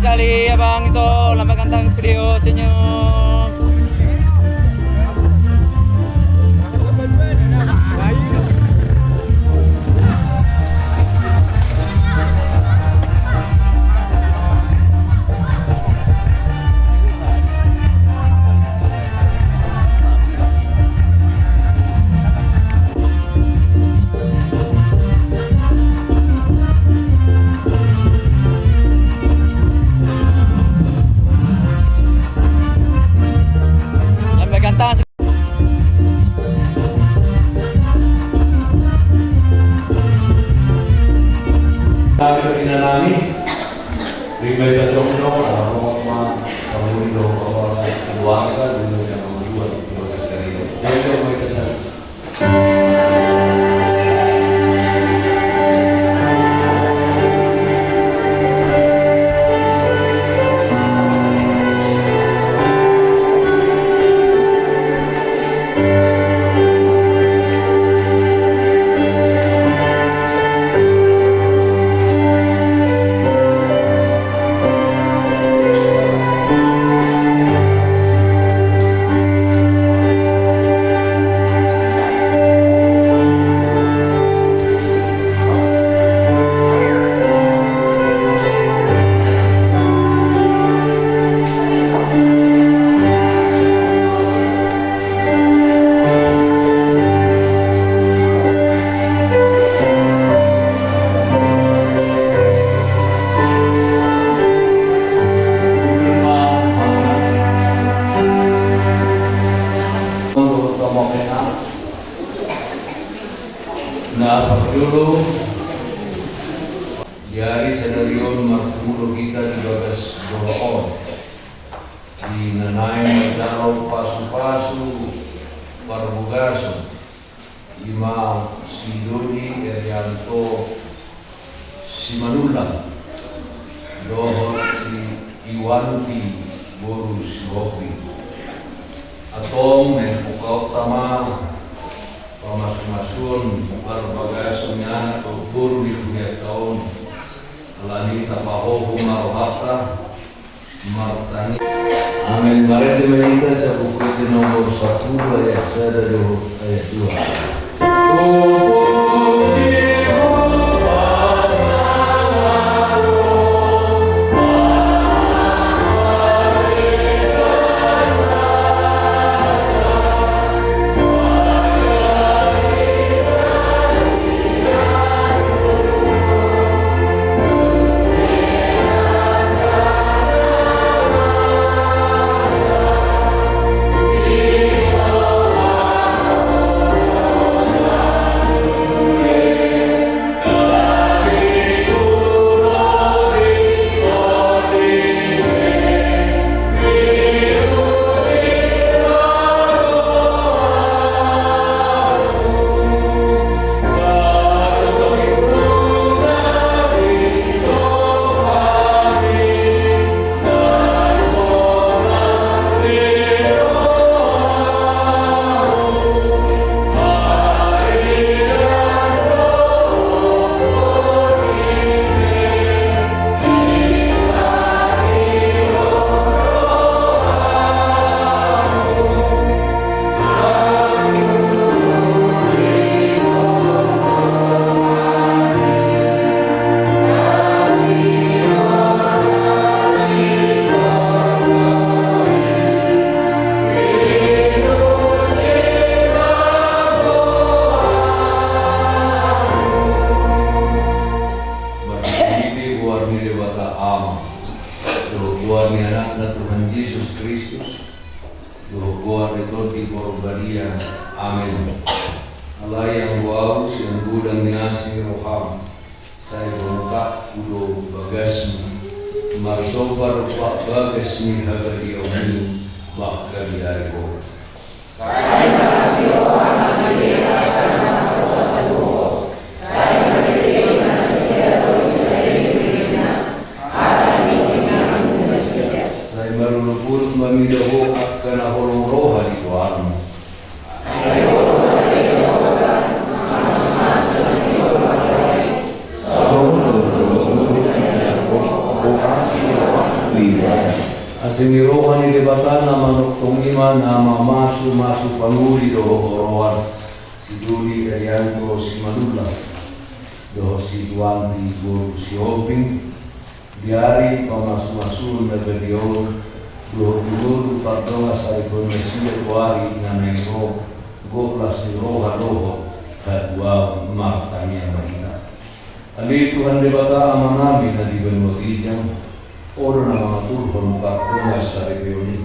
sekali abang itu lambaikan tangan video senyum. Inanami, pribadi terus Roma, Kamulido, keluarga, dulu yang kedua, keluarga sekali. Jadi mau kita dulu dari senarion martumulo kita di bagas doon di nanay magdaraw pasu-pasu parbugaso ima si Dodi Erianto si Manulang dohot si Iwanti Borus Gopi atong menpukaw tama pamas-masun arbagasunnya tutur di dunia tahun alani tapaho marohata martani amin. Mari kita sa buku itu nomor 10 ayat 1 ayat 2. Amin. Allah yang wow, yang gudang niasi roham, saya bermuka udo bagasmu, marsobar pak bagasmi hagari omni, bakal diaribo. Saya kasih orang hadiah karena proses dulu. Saya berdiri manusia saya dirinya ada di tengah manusia. Saya baru luput memidahu akan holong roha di tuan. Kasih Asimirohan ni debatan nama noktong ima nama masu panguli doho orowan si Duli Erianto si Manula doho si Duanti Guru si Hoping diari pamasu na beliau doho guru pardonga sa Indonesia kuari nganeng roh goplas ni roha doho kadua martanya mahina ali Tuhan debata amanami na di benotijang oro na mga turhon pardonga sa regioni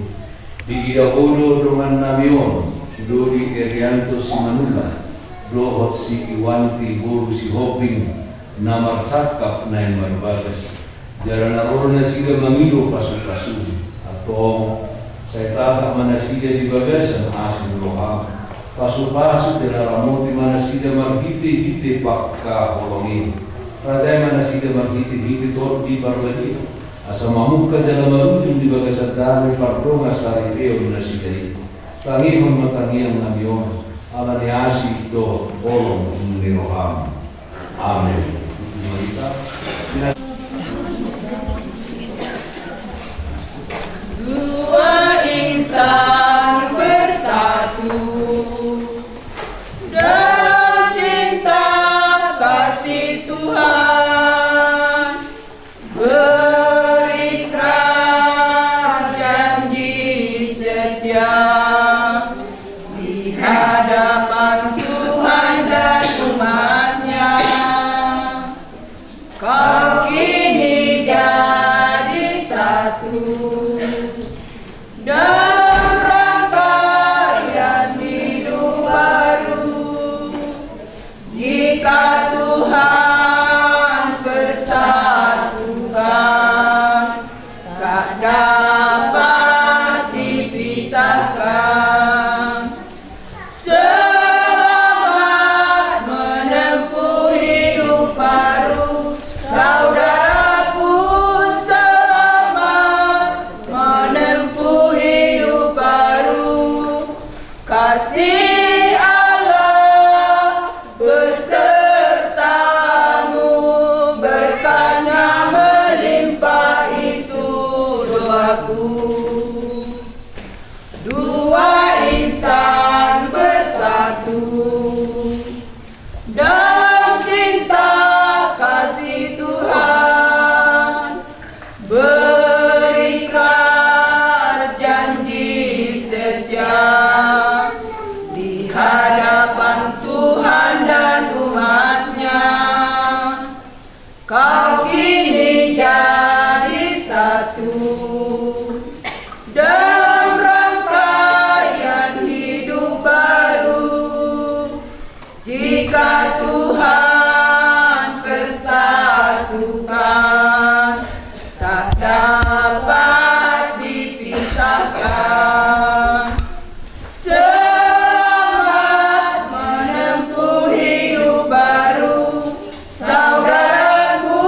di Idahodo dengan Namion si Duli Erianto si Manula dohot si Iwanti Guru si Hoping na marsakap na yung marbagas Jarang naroon na sila mamilo pasu-pasu atau saya tahu mana sila di bagasan asin roham pasu-pasu dilaramoti mana sila maghiti-hiti pakka holongin radai mana sila maghiti-hiti tor di barbadi asa mamuka dalam marujung di bagasan dami pardonga sari teo na sila itu tangihon matangihon na biyon ala ni asi do holong ni roham amin. Dua insan bersatu dalam cinta kasih Tuhan, berikan janji setia di hadapan Tuhan dan umatnya. Kau kini jadi satu dalam rangkaian hidup baru. Jika Tuhan bersatukan, tak dapat dipisahkan. Selamat menempuh hidup baru, saudaraku. Selamat menempuh hidup baru. Kasih Allah bersertamu, berkahnya melimpah, itu doaku. Dua insan bersatu dalam cinta kasih Tuhan, berikan janji setia di hadapan Tuhan dan umatnya. Kau kini jadi satu dalam rangkaian hidup baru. Jika Tuhan bersatukan, tak dapat dipisahkan. Selamat menempuh hidup baru, saudaraku.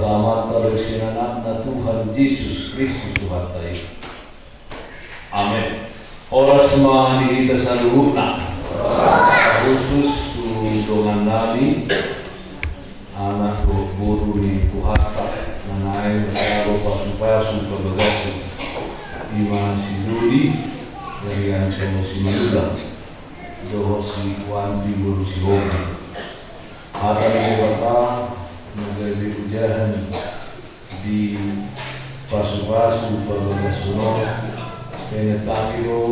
pertama teruskan anak Tuhan Yesus Kristus Tuhan kita. Amin. Ora semua diri tersaluhna khusus dengan Nabi anak guru di Tuhan mengenai kalau supaya supaya bagasi iman si Dudi dari yang si Maluda doh si Wan di guru si Hobi ada di kota menjadi ujian di pasu-pasu berbagasi Penetapio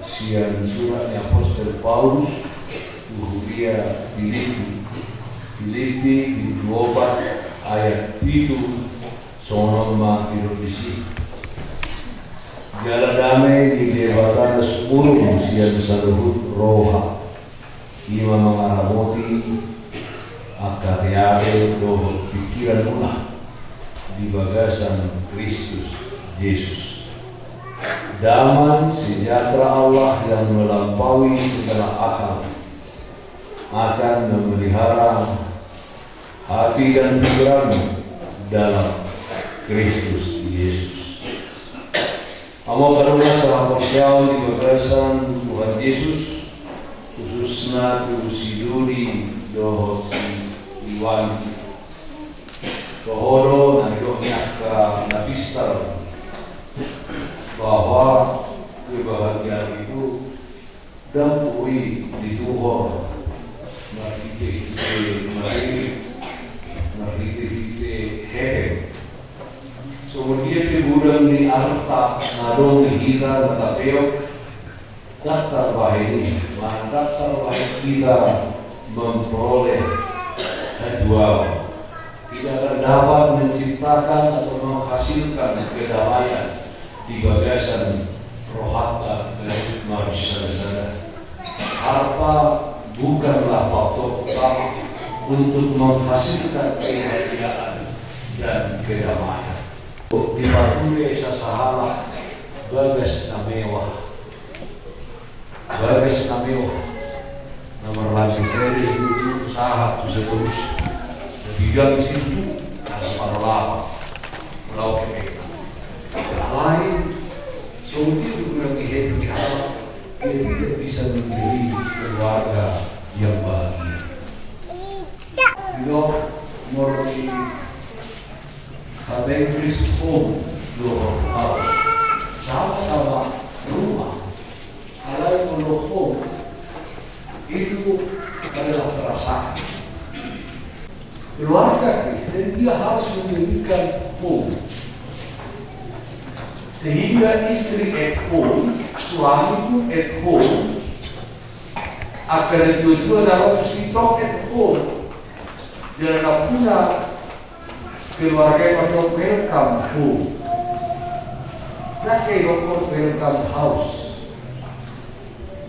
siang suratnya Apostol Paulus Uhuria Filipi 24 ayat 7 sonoma kirobisi Jala damai di debatan 10 siang saluhut roha Ima mengaramoti akaryade doh pikiran munah di bagasan Kristus Yesus. Damai sejahtera Allah yang melampaui segala akal akan memelihara hati dan pikiranmu dalam Kristus Yesus. Amo karunia salah persiawan di bagasan Tuhan Yesus khususnya Tuhan si Dudi doh si Iwan Tohoro na idohnya ke Napistar bahwa kebahagiaan itu dampui di Tuhan nariti hehe so dia tiburan di arta nadong hira natapeo daftar bahini daftar bahini kita memperoleh kedua tidak dapat menciptakan atau menghasilkan kedamaian di bagasan rohata dari manusia. Harta bukanlah faktor utama untuk menghasilkan kebahagiaan dan kedamaian. Dipatuhi sasahala bagas na mewah. Bagas na mewah. Nomor lansi seri itu usaha itu seterus. Tidak di situ harus parlapa melakukan mereka. Lain, sungguh kurang diharap dia tidak bisa menjadi keluarga yang bahagia. Juga morali kadang Kristus doh harus sama-sama rumah. Alai pondok itu adalah perasaan. Keluarga Kristen dia harus memberikan home. Sehingga istri at home, suami pun at home, akan itu adalah sitok at home. Jangan pula keluarga yang welcome home. Tidak welcome house.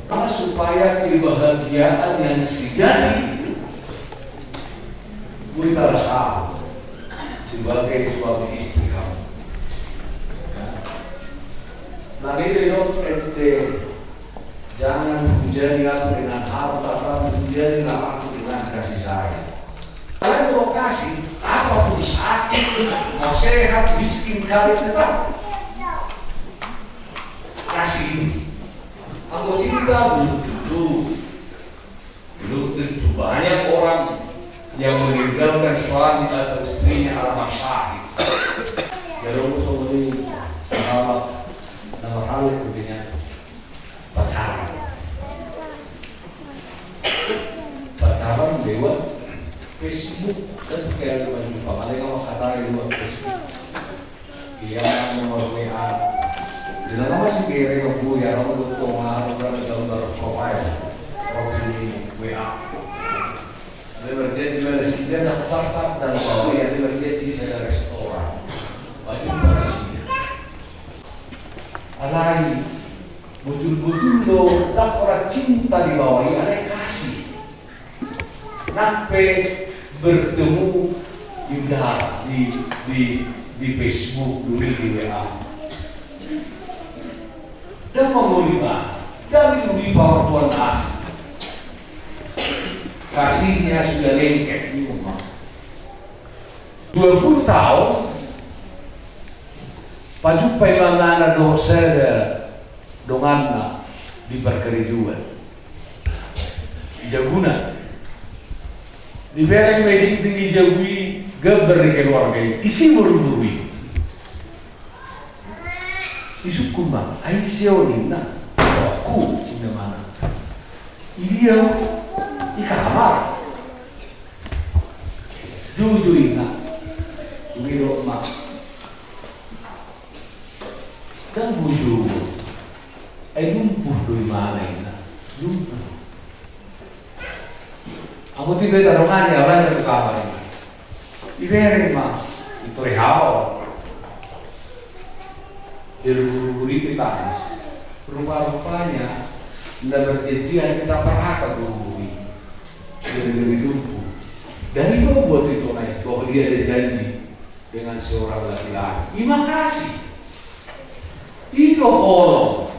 Karena supaya kebahagiaan yang sejati kita rasa sebagai suami istri kamu. Nah ini jangan menjadi aku dengan harta kamu, menjadilah aku dengan kasih sayang. Kalian mau kasih apapun sakit, mau sehat, miskin kalian tetap kasih ini. Aku cinta belum tentu banyak orang yang meninggalkan suami atau istrinya alamat sakit. Jadi untuk ini nama hal intinya pacaran lewat Facebook dan kayak lewat paling kalau kata lewat Facebook. Dia nomor WA. Bila masih kira yang bu ya orang itu pengaruh gambar profile profil WA. Dia berjaya dia daftar dan kalau ya dia berjaya di sana restoran. Wajib kasih. Alai betul-betul lo tak orang cinta di bawah ini ada kasih. Sampai bertemu di Facebook dulu di WA. Dan menerima dari wibawa Tuhan asli. Kasihnya sudah lengket di rumah. 20 tahun pajupai mangana do seda donganna di perkeriduan jaguna di bereng meding tinggi jagui geber keluarga isi berubui isu kuma aisio nina aku ina mana dia di kamar jujur ina biro mak kan bujur lumpuh dari mana ina lumpuh aku tiba taruhannya orang satu kamar ini ibereng mah itu rehau diruburi petangis rupa-rupanya tidak berjanjian kita perhaka beruburi dari lumpuh dari mana buat itu naik bahwa dia ada janji dengan seorang laki-laki terima kasih itu holong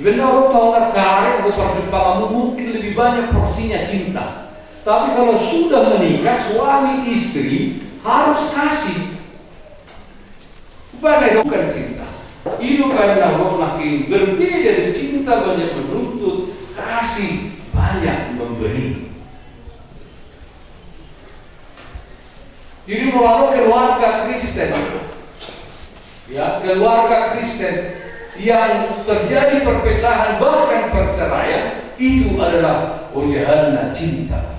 Sebenarnya orang tahu tertarik atau perjumpaan mungkin lebih banyak porsinya cinta. Tapi kalau sudah menikah, suami istri harus kasih. Bukan bukan cinta. Itu karena orang makin berbeda dari cinta banyak menuntut, kasih banyak memberi. Jadi melalui keluarga Kristen, ya keluarga Kristen yang terjadi perpecahan bahkan perceraian itu adalah ujiannya cinta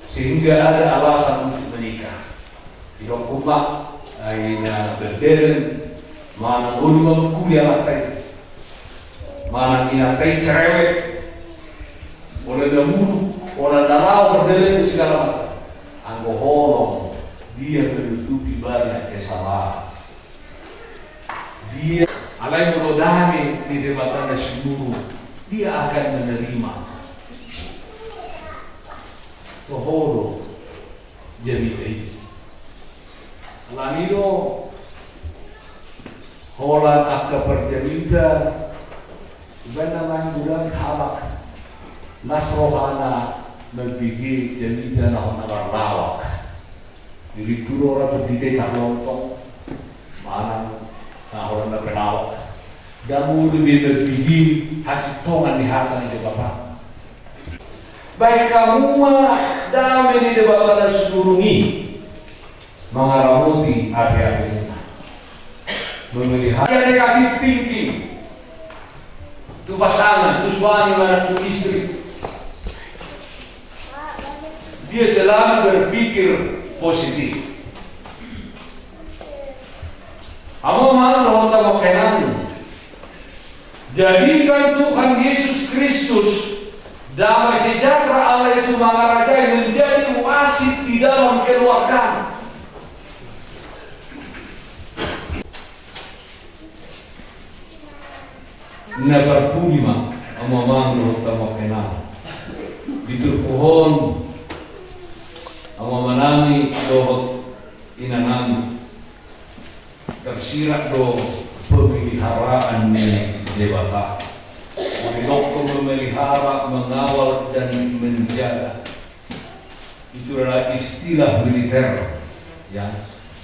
sehingga ada alasan untuk menikah tidak kumak akhirnya berderet mana ulung kuliah latai mana kinatai cerewet oleh dahulu oleh dalau berderet segala macam anggo holong dia menutupi banyak kesalahan dia alai menodami di debatnya seluruh dia akan menerima tohoro jadi itu alanido holan akka perjamida benar main bulan habak nasrohana berbigi jamida nahon nagarlawak diri turo orang berdite lontong mana nah orang tak kenal, damu lebih berbiji hasil tongan di harta di bapak. Baik kamu mah damai di bapak dan seluruhnya mengaramuti hari-hari memelihara negatif thinking itu pasangan, itu suami mana itu istri dia selalu berpikir positif. Amo mahal lo kenan. Jadikan Tuhan Yesus Kristus damai sejahtera Allah itu mengarajai menjadi wasit di dalam keluarga. Never pulima amo mahal lo kenan. Bitur pohon amo manami dohot inanami. Tersirat do pemeliharaan dewata. Menokko memelihara, mengawal dan menjaga. Itu adalah istilah militer. Ya,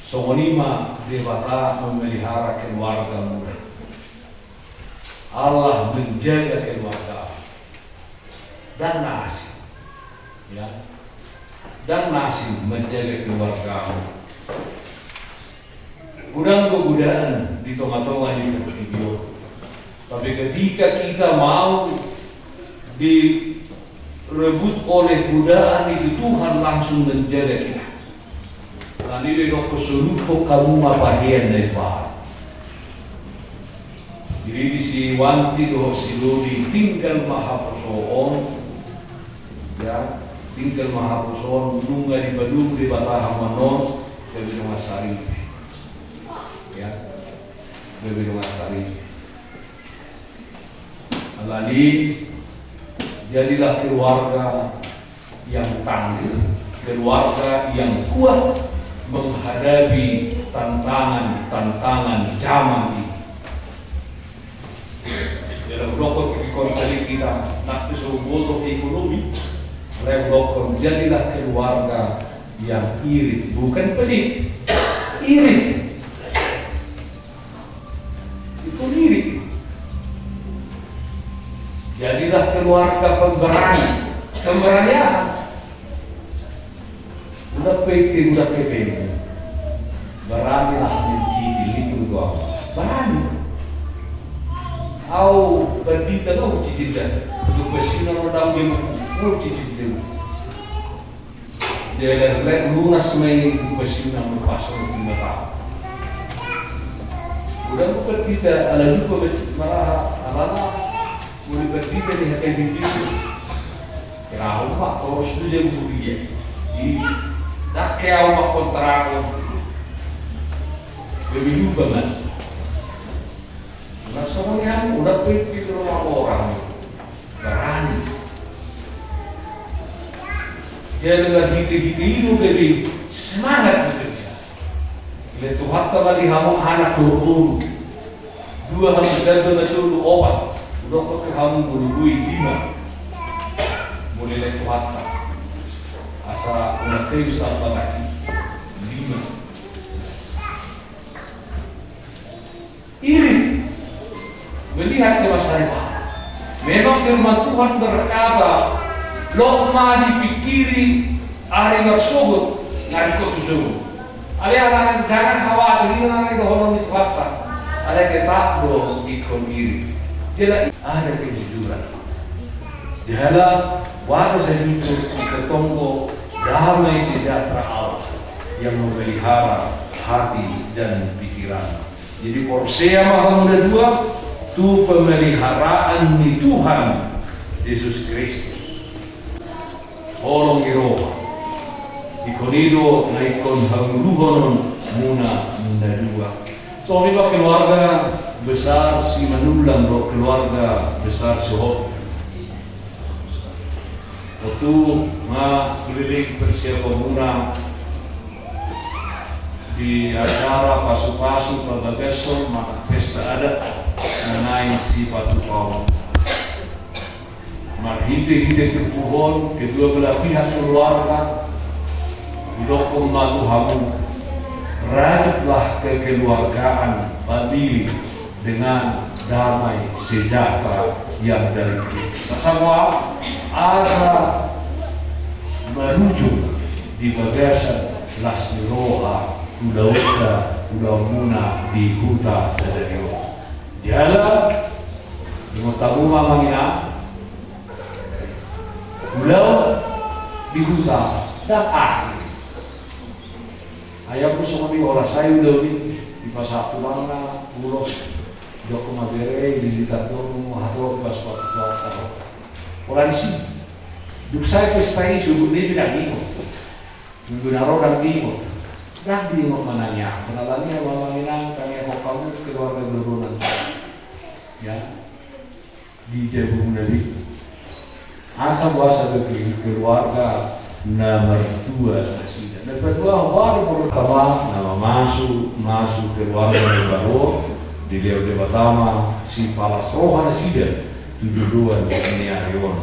songonima dewata memelihara keluarga muda. Allah menjaga keluarga dan nasi. Ya, dan nasi menjaga keluarga. Kurang kegodaan di tengah-tengah ini video. Tapi ketika kita mau direbut oleh godaan itu Tuhan langsung menjaga kita. Dan ini dok keseluruh kamu mapahian dari Pak. Jadi di si wanti doh si Lodi tinggal maha persoon, ya tinggal maha persoon nungga di Badung di Bataham Manon dari rumah Sari. Ya, lebih rumah Sari. Alani jadilah keluarga yang tangguh, keluarga yang kuat menghadapi tantangan zaman ini. Dalam rokok konseli kita nak suruh bodoh ekonomi, Revlokon, jadilah keluarga yang irit, bukan pelit, irit. Itu irit. Jadilah keluarga pemberani, pemberanian. Udah pikir, udah kepingin. Beranilah mencicil itu doang. Berani. Au berdita no cicil dah. Untuk bersinar orang yang mau cicil dia. Dia lek lunas main bersinar pasang di mata. Udah berdita, ala lupa marah, alana. Mulai berdita di hati begitu. Kenapa mak terus tu jadi dia? Tak kaya mak kontrak. Begitu banget. Nah semuanya udah pikir orang berani. Dia dengan hati-hati itu jadi semangat bekerja. Bila Tuhan kembali kamu anak turun, dua kamu jaga betul obat, udah pakai kamu berubah 5, boleh lihat Tuhan asal udah terus apa lagi 5. Iri melihat ke masa depan. Memang firman Tuhan berkata, Lokma dipikiri hari bersubut, nari kau tujuh. Ada jangan khawatir, ini nari dohong itu fakta. Ada tetap doh ikon diri. Jadi ada kejujuran. Dalam waktu saya itu ketemu damai sejahtera Allah yang memelihara hati dan pikiran. Jadi Hosea pasal 2 itu pemeliharaan di Tuhan Yesus Kristus. Olong iroha. Ikonido na ikon hangluhonon muna dua. So ini keluarga besar si Manulang, keluarga besar si Hope. Waktu keliling persiapan muna di acara pasu-pasu Pabagason, maka pesta adat mengenai si Patu Kaum. Hinte-hinte ke pohon, kedua belah pihak keluarga didokong matu hamu. Rajutlah kekeluargaan famili dengan damai sejahtera yang dari Kristus. Semua asa menuju di bagasan Lasmiroha Udah muna di huta sadario. Jala dengan tabu mamangina ulau di huta dan akhir. Ayah pun sama olah saya udah di pasar mana pulau joko magere di litadong hatro pas waktu orang sih. Duk saya pesta ini subuh ini bilang ini, menggunakan orang timur. Dah di mananya, kenalannya mamangina kami kamu keluarga berurunan, ya di Jawa Bali. Asal bahasa keluarga nomor 2 Nasida. Nomor 2 baru pertama nama masuk keluarga baru di Leo Debatama si Palas Roha Nasida 72 ini Arion.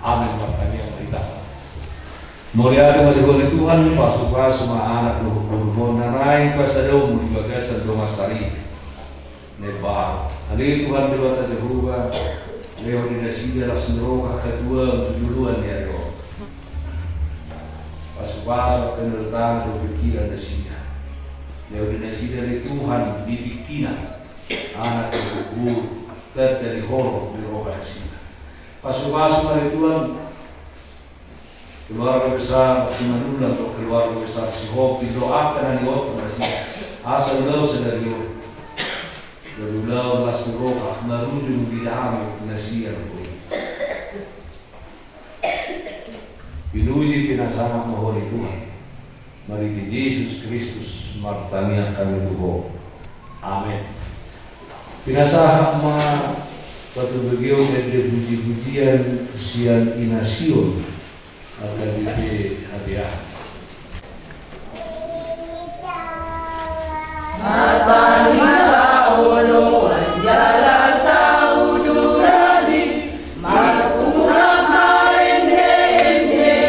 Amin bertanya kita. Mulia ada oleh Tuhan pasukan semua anak luhur narai pasadaw di bagasan rumah sari nebar. Hari Tuhan dewata Jehovah Leo di Nasida Lasmiroha kedua duluan ya Rio. Pasukan kendertaan berpikiran Nasida. Leo di Nasida dari Tuhan dipikiran anak luhur dari horor di roh Nasida. Pasukan dari Tuhan keluarga besar si Manulang atau keluarga besar si Hopi doakan dan diotong asal lau sedario dari lau Lasmiroha menuju di dalam nasian pinuji pinasama mahoni Tuhan mari di Yesus Kristus martani kami tuho amin. Pinasama patu begio dari puji-pujian sian inasion akan diberi hadiah. Matani saulo anjala saudurani, markurang harende ende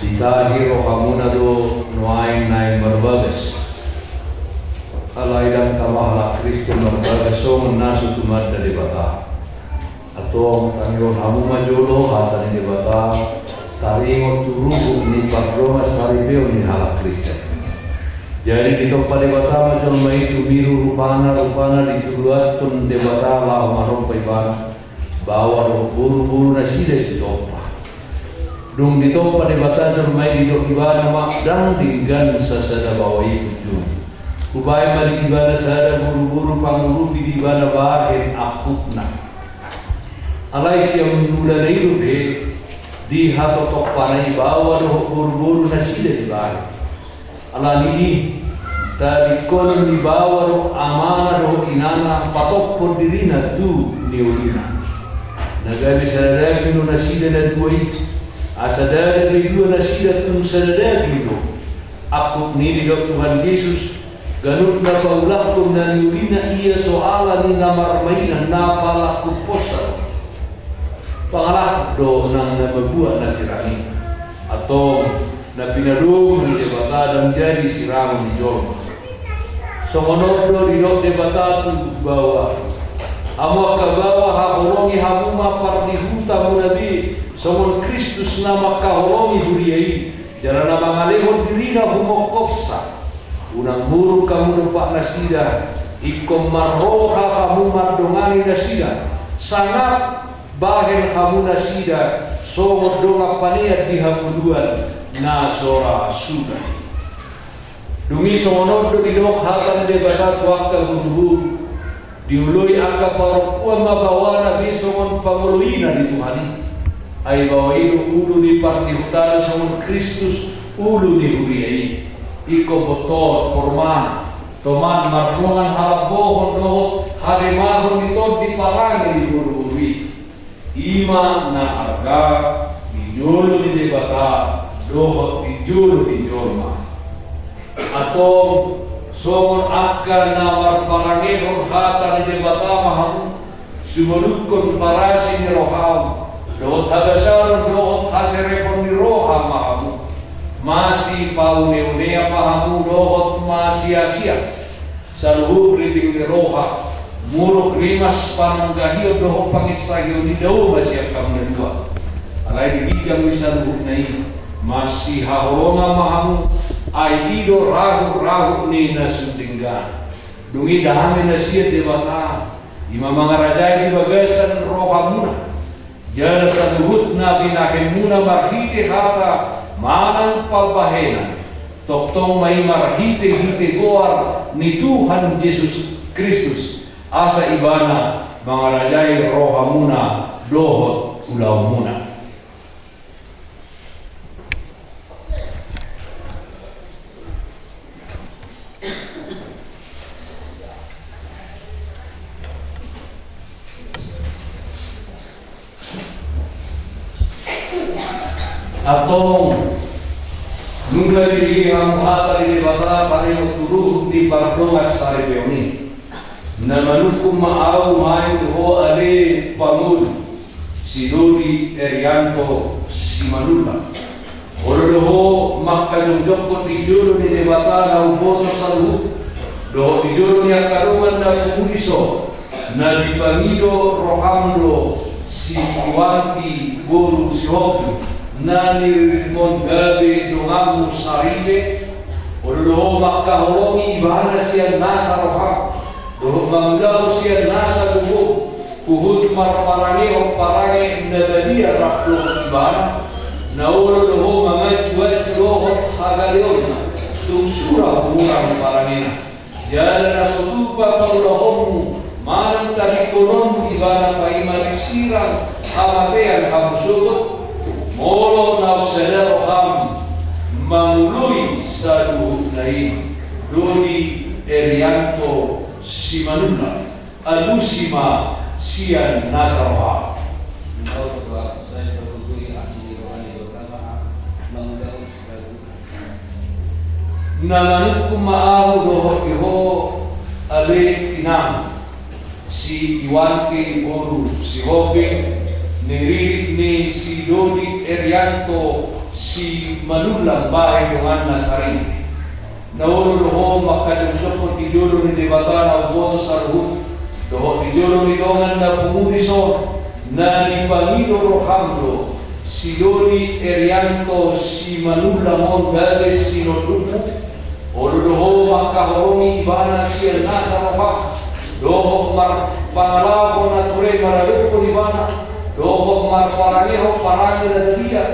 Ditahiro hamuna do noain nain berbagas alaidan kamahla Kristen berbagas so menasu tumat dari bata atau tangiron hamu majolo hatan di bata taringon turubu ni padroma saribeo ni hala Kristen. Jadi di tempat debata macam itu biru rupana dituluatun debata lah marong paibana bawa do buru-buru nasi di topa. Dung di topa debata cermai di dokibana mak dan tinggan sasada bawa itu jum. Kubai mali ibana sada buru-buru pangurupi di ibana bahin akupna. Alai siam muda hidup di hato topanai bawa do buru-buru nasi di bahin. Alali tadi kon di bawah roh amanah roh inana patopon dirina tu niurina nagabi sadadagi no nasida na duai asadadagi dua nasida tun sadadagi no aku ni di Tuhan Yesus ganut na paulakon na niurina iya soalan ni namarmainan na palaku posa pangalak do nang nababuat nasirani atau na pinadung di debata dan jadi siram di jom. Songonodo di dok debata tu bawa. Amo kabawa haholongi hamuma pardi huta munabi. Somon Kristus nama kaholongi huriai. Jarana mangalehon dirina humokopsa. Unang muru kamu numpak nasida. Ikom marroha kamu mardongani nasida. Sangat bagen hamuna sida songo donga pania di hamuduan na sora suga dungi songo do di dok hatan de batat waktu huru diului angka parokua mabawana bisongon pamuluina di Tuhani ai bawailu ulu di parti hutana songon Kristus ulu di huriai iko botol forman toman marmongan halabohon dohot hademahon itod di parangi di huru-huri ima na arga di jolo di debata dohot di jolo di jolma atau songon akan namar parangehon hata di debata mahamu sumelukon parasi ni roham dohot hadasaron dohot haserepon di roham mahamu masih paune-unea pahamu dohot masih asia saluhu kriting di roha muruk rimas panunggahio dohot pangisahio di daun masih kamu dua alai di bidang misaluhu nai masih haholonga mahamu aido rahu ni nasundinggan dungi dahame nasiat debata ima mangarajai di bagasan rohamuna jala saluhutna binahemuna marhite hata manang pabahena toktong mai marhite hite goar ni Tuhan Yesus Kristus asa ibana mangarajai rohamuna dohot ulaumuna atau nunggu diri kamu hata di bawah paling turuh di pardongas sari peoni namanukum ma'au main ho ale pamud sidori Erianto Simanula oroho makanung joko di juru di debata na uboto salu do di juru ni akaruman na pumuliso na di pamido rohamlo si Iwanti guru si Hopi nani mongabe dungamu saribe odoho makaholomi ibana sian nasa roham doho banglau sian nasa dubo kuhut marparange o parange nabadia rakdo ibana nauro doho mamai buat doho hagaleona tumsura murang parangena jala nasotupa paulohomu manang tasikonomu ibana paima disirang amatean hamusukut molo na sedero ham mangului sadu nai doni Erianto Simanula alusima sian nasarwa namanukum ma'ahu doho iho ale tinam si Iwanti Boru si Hobi niririk ni si Doni Erianto si Manulang bahay dengan Nasari nauro doho makadang sopot di jolo ni debata na uboto sa ruhut doho di jolo ni dongan na pumuliso na ni Panido Rohamdo si Doni Erianto si Manulang on gale si Nodupu oro doho makahoromi ibana siya nasa roham doho pangalabo na ture maraduko ibana doho marfarangeho parange dan dia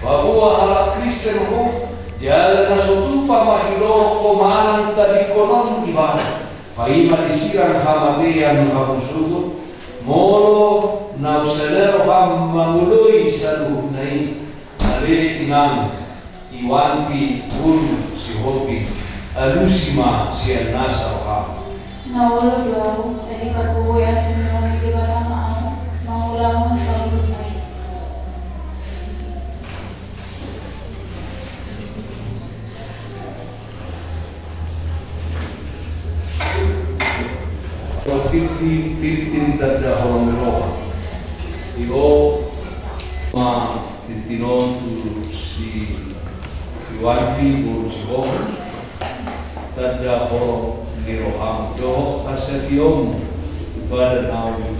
bahwa ala Kristen ho jalan nasotupa mahilo komanan tadi konon ibana paima disirang hamadean hamusudu molo nausadero ham mangului saluh nai ale inang Iwanti Guru si Hopi alusima sian nasa roham Naulo jauh, seni perkubu ya semua di bawah mau ulang selalu naik. Titin sada orang roh, iho ma titinon tu si Iwanti Guru si Hopi tada orang Roham doho asatiom pada nawi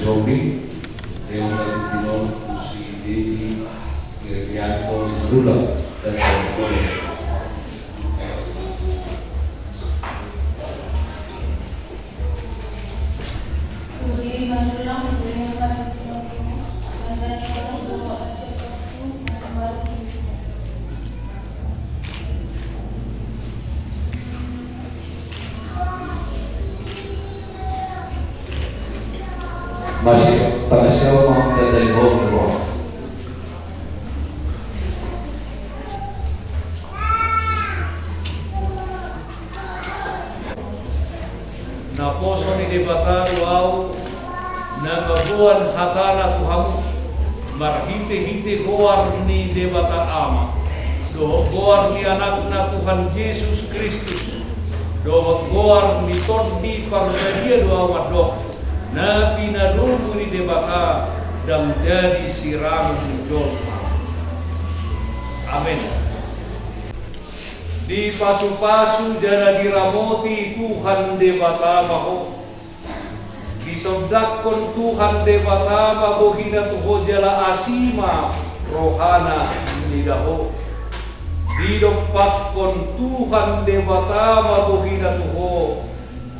Robi, yang Valentino, si Devi, Yanto, Rula, dan kawan-kawan. Budi Mandulang, Budi Valentino, dan yang kedua Asia Waktu, masing baru. Masih pada siapa dari bawah. Na poso ni debata wow na gabuan hakala Tuhan marhite-hite goar ni debata ama do goar ni anak na Tuhan Yesus Kristus do goar ni tordi parbadia do amat do na pinadumu ni debata dan jadi sirang jol. Amin. Di pasu-pasu jana diramoti Tuhan debata maho disodakon Tuhan debata maho hina tuho jala asima rohana nidaho didopatkon Tuhan debata maho hina tuho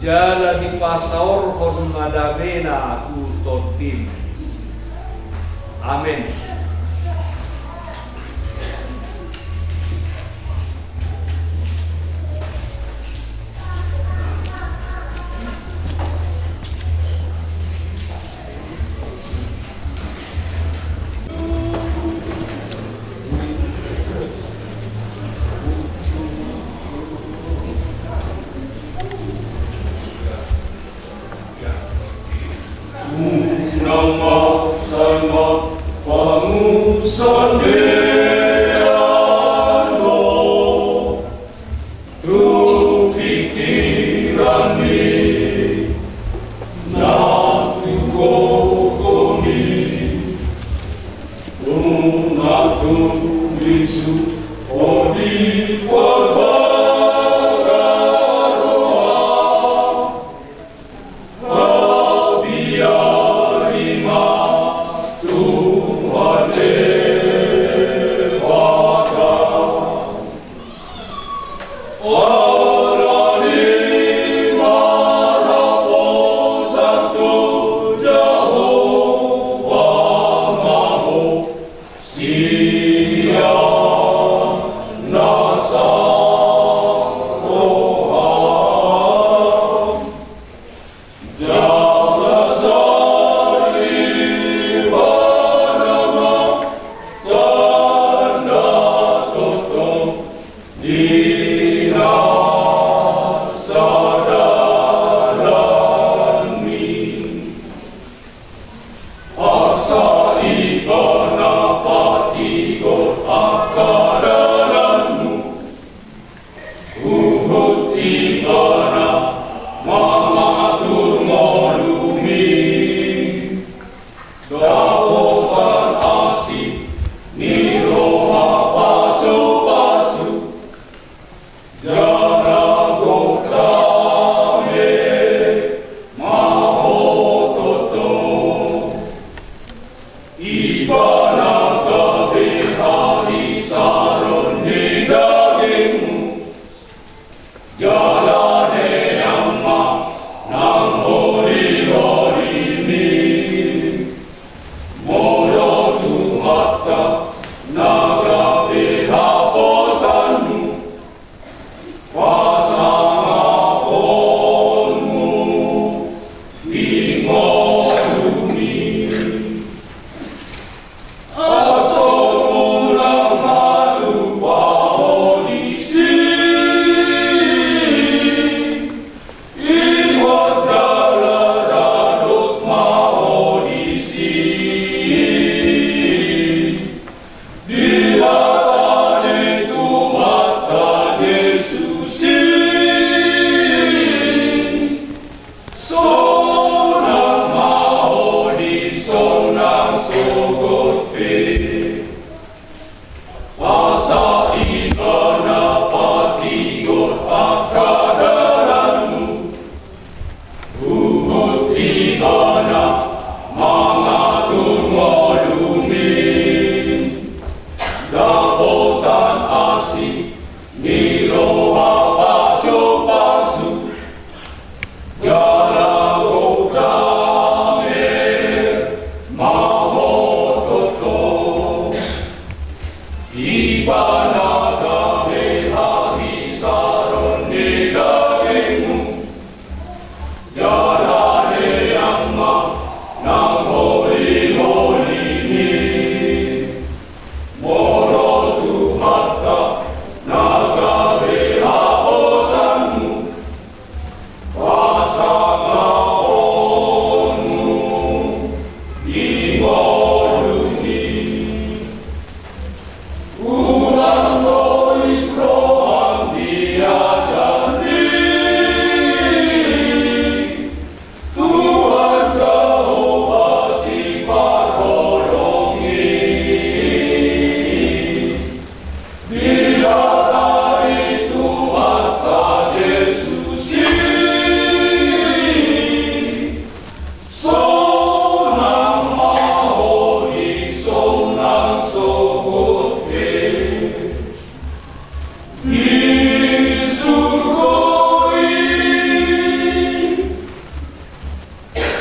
jala di pasaorkon madamena tu totim. Amin. Nama sama pangusan deano tu pikiran ni na tu kokoni na tu bisu odi Nasa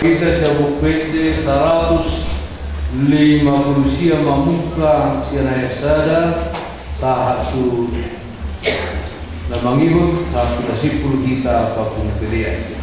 Kita siapa PT 150 sia mamuka sia naik sada sahat su na mangibut sa pinasipul kita kapung pilihan.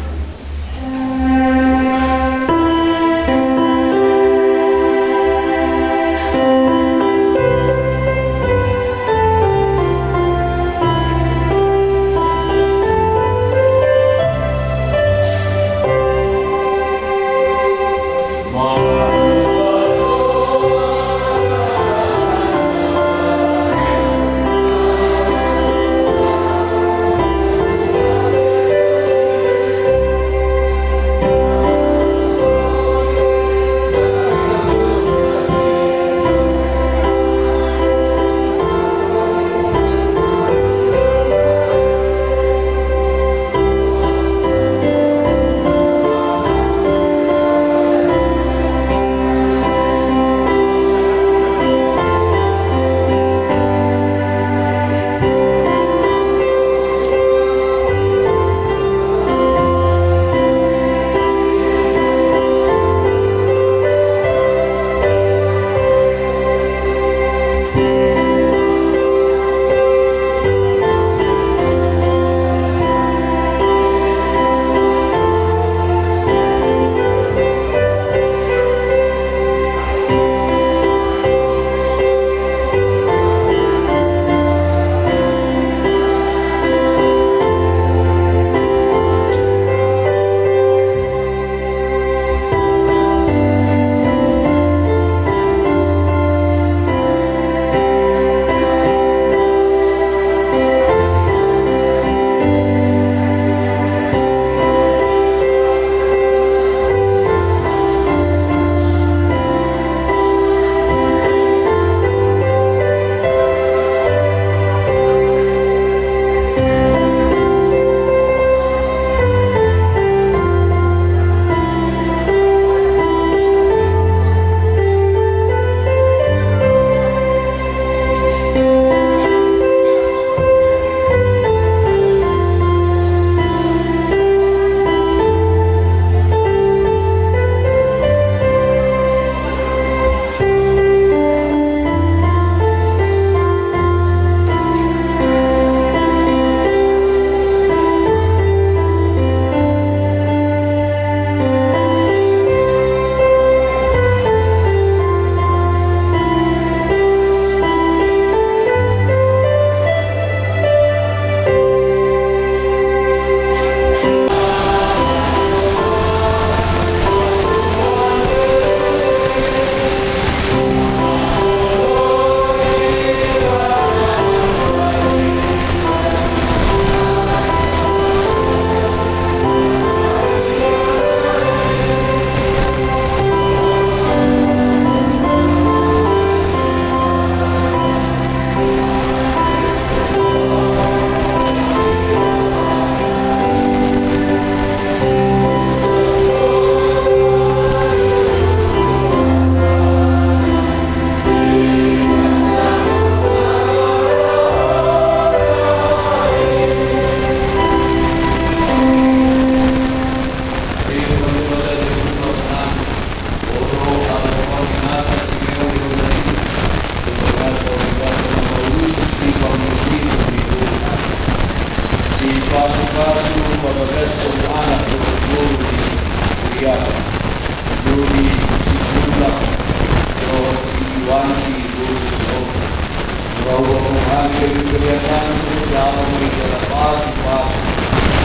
bahwa mengambil kegiatan dalam menjaga pagi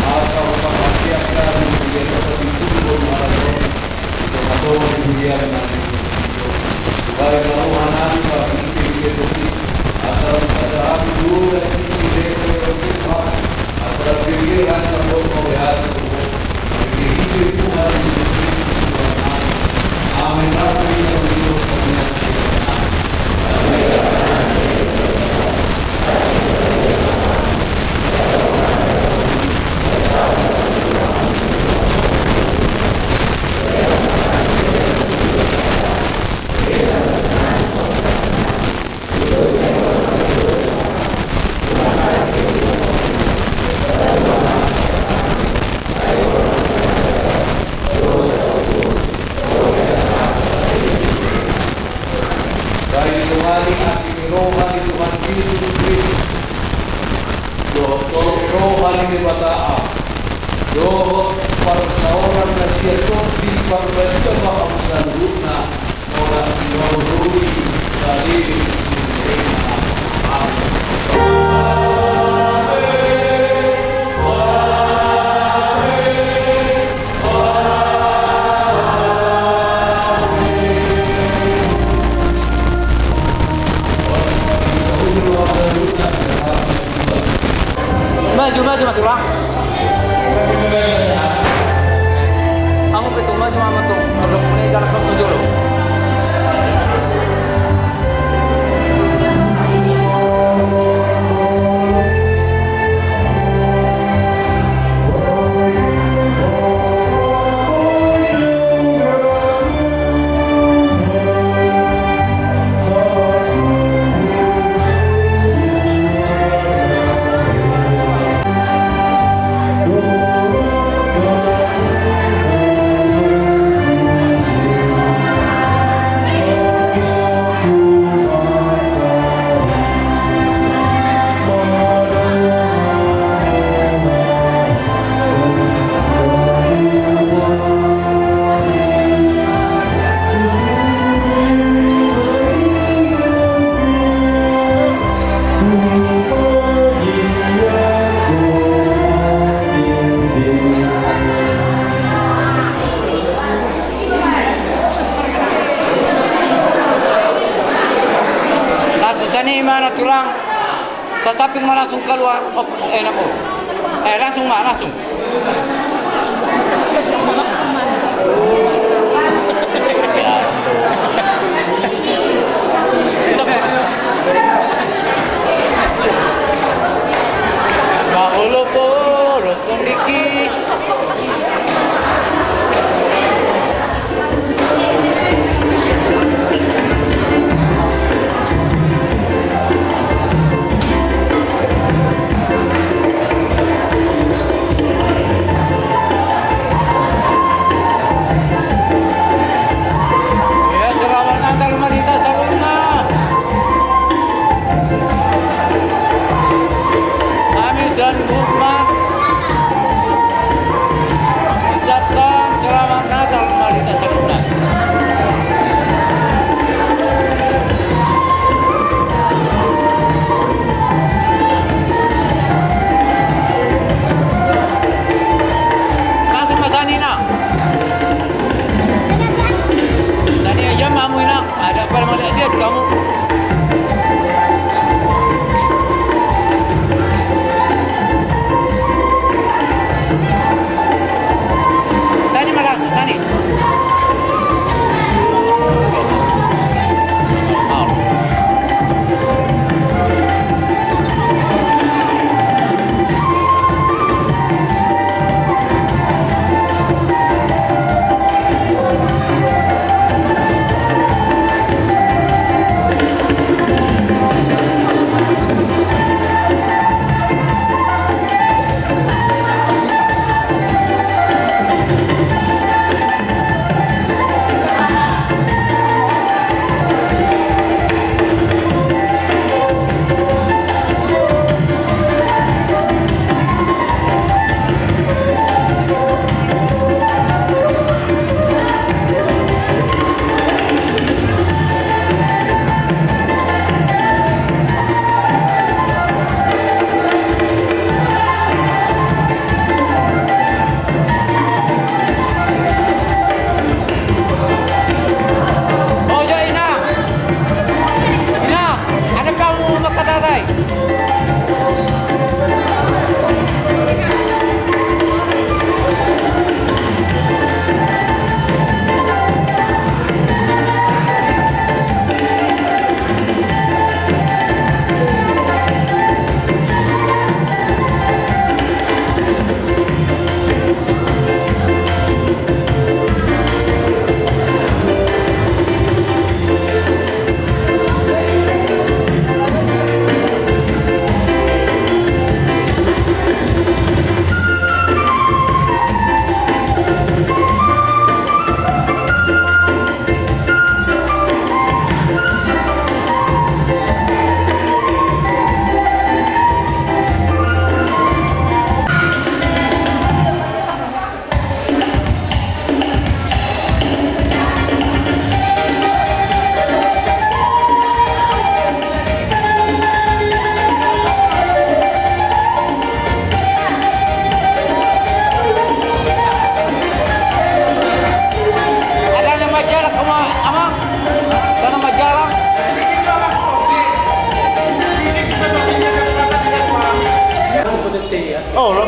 atau mempersiapkan kegiatan itu maraton atau kegiatan baik kalau anak bagi kegiatan asal pada hari dulu dan kegiatan atau kegiatan atau melihat kegiatan itu hari amin lagi yang rohani Tuhan Yesus Kristus, rohani Bataa, doa persoalan nasihat di perbedaan bangsa dunia orang Yahudi dari maju tulang. Kamu betul maju mama tuh. Kalau punya jalan terus tujuh loh. Ini mana tulang? Sa samping mah langsung keluar. Nako. Langsung mah langsung. Bahulu po, rotong dikit.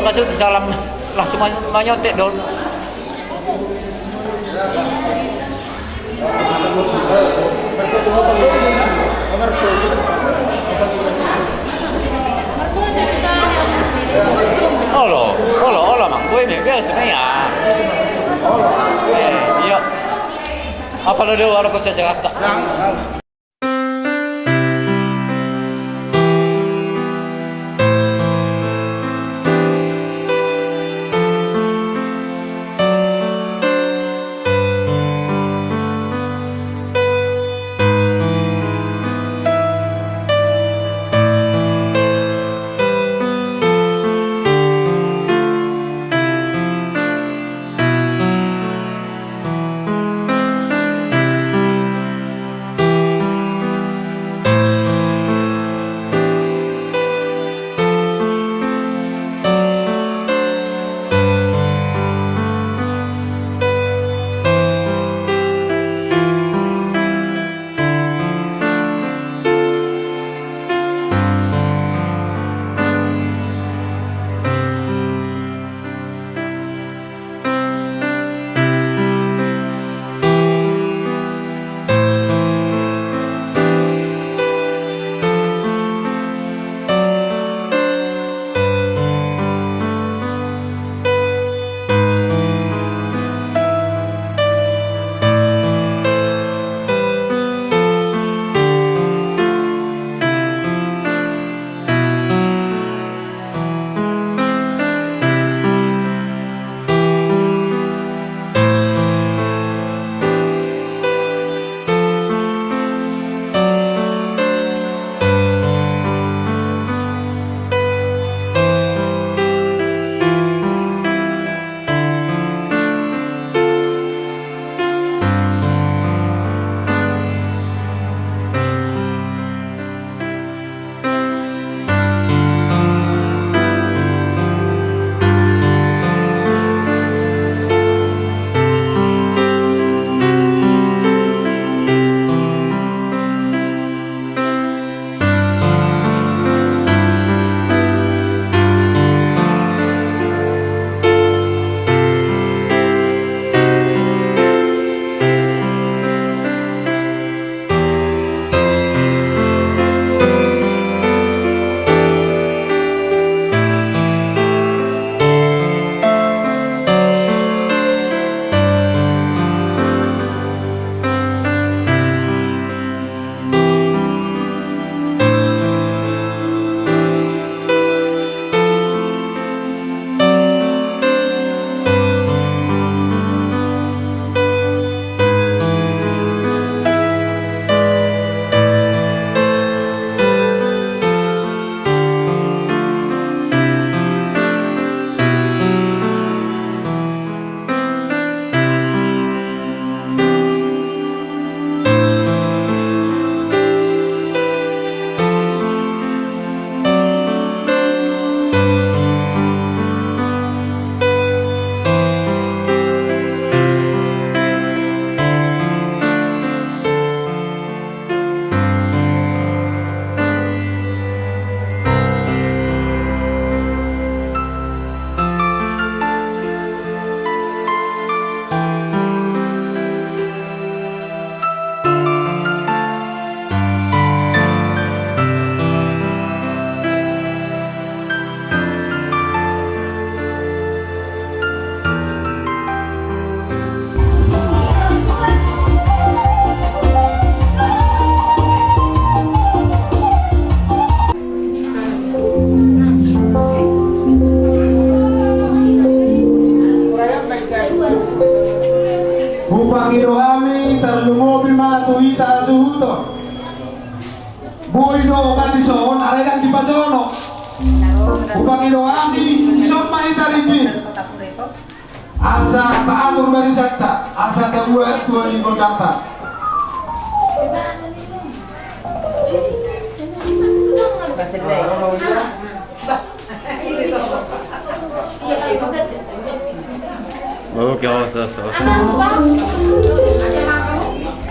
masuk salam langsung menyontek dong. Olo, mang gue nih biasa nih ya. Olo, iya. Apa lo dulu orang kau Jakarta? Pangidohami terlungopi matuita suhuto. Buido katison aredang di pajono. Pangidohami somma itarigi. Asa taatur barisata, asa kedua tuan di kondata. Oke,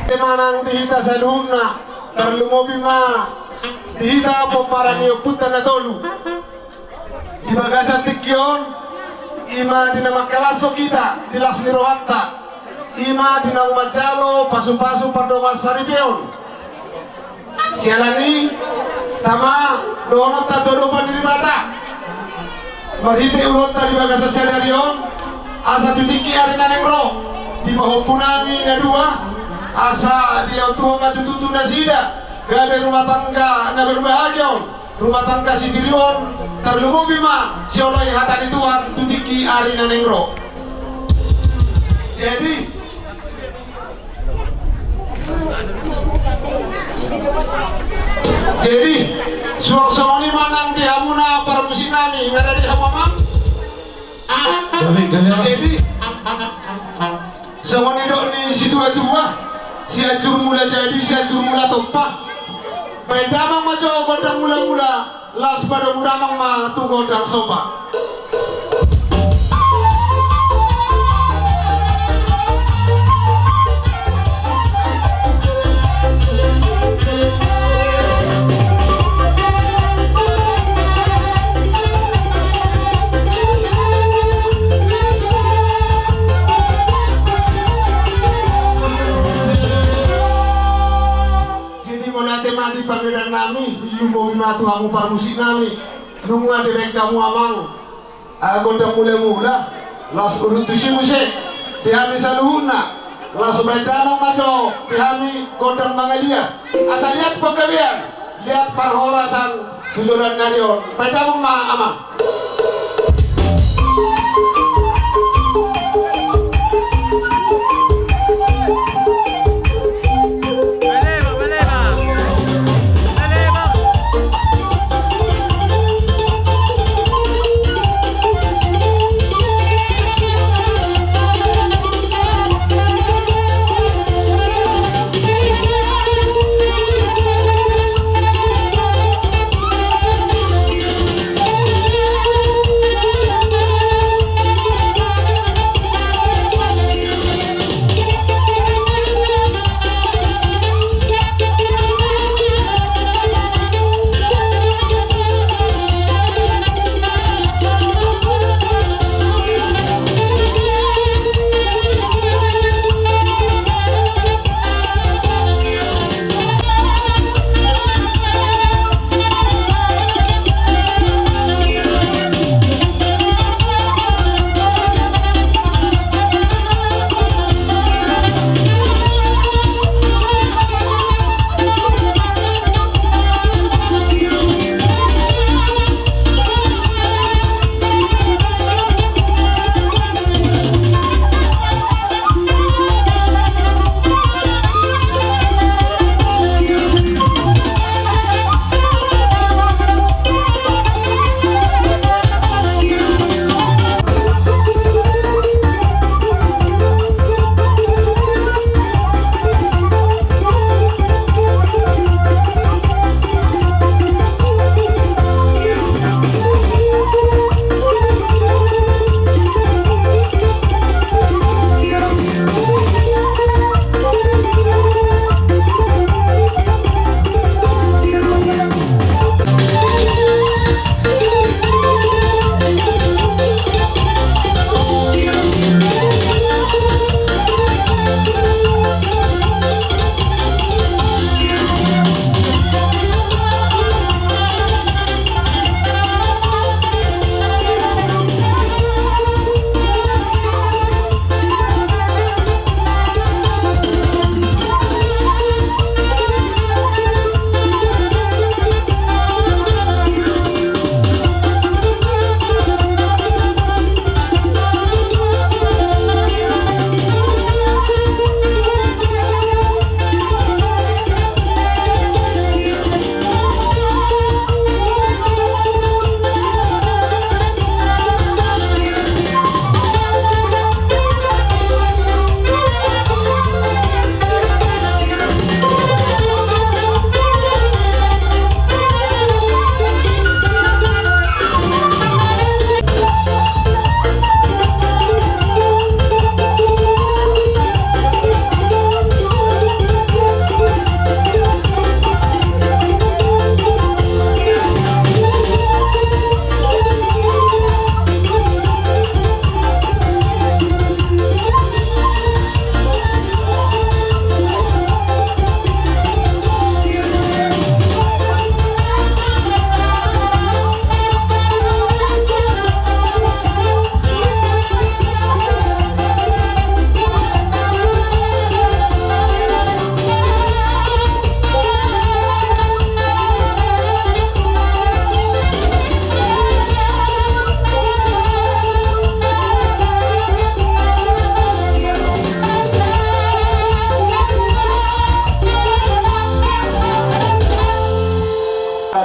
Temanang dihita sa luna, terlumobi ma, dihita po para niyo puta na tolu. di bagasan tikyon, ima di nama kalaso kita di lasni rohatta, ima di nama majalo pasu-pasu padoma saripeon. Sialani tama dono ta dodo pandiri bata. Marite ulot ta di bagasa sadarion, asa tutiki arina nengro di bahopunami na dua, asa di autua matututu nasida, gabe rumah tangga na berbahagia. Rumah tangga si dirion terlumubi ma siolai hatan ituan tutiki ari nanengro. Jadi suak-suak manang di hamuna para musinami ada di hamamam. Jadi semua dok ni situ tua si ajur mula jadi si ajur mula topak. Pedamang majo godang mula-mula las pada udamang ma tu godang soba. Mati panggilan nami, yung matu hamu para musik nami, nung nga direk kamu amang, gondang mula-mula, las urutusi musik, tihami sa luhuna, las bedamang maco, tihami gondang mangalia, asal lihat penggabian, lihat parhorasan sujudan narion, bedamang amang.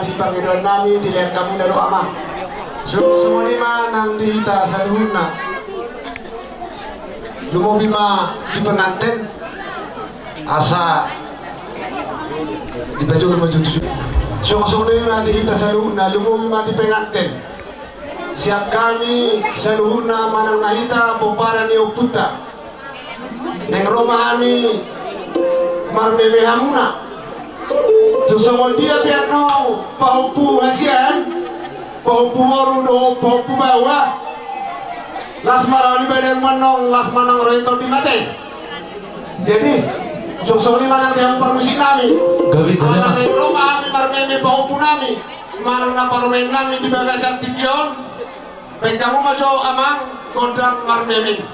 di panggilan nami dilihat kamu dari ama semua lima nang dihita saluhuna lumo bima di pengantin asa di baju semua lima dihita saluhuna lumo bima di pengantin siap kami saluhuna manang nahita popara ni uputa neng rumah kami marmeme hamuna susumol dia piano paupu hasian paupu moru do paupu bawa las marani badan manong las manang rento di mate jadi susumol manang yang permisi kami manang neng rumah kami marmeme paupu nami manang na parmen kami di bagasan tikion kamu maju amang kondrang marmeme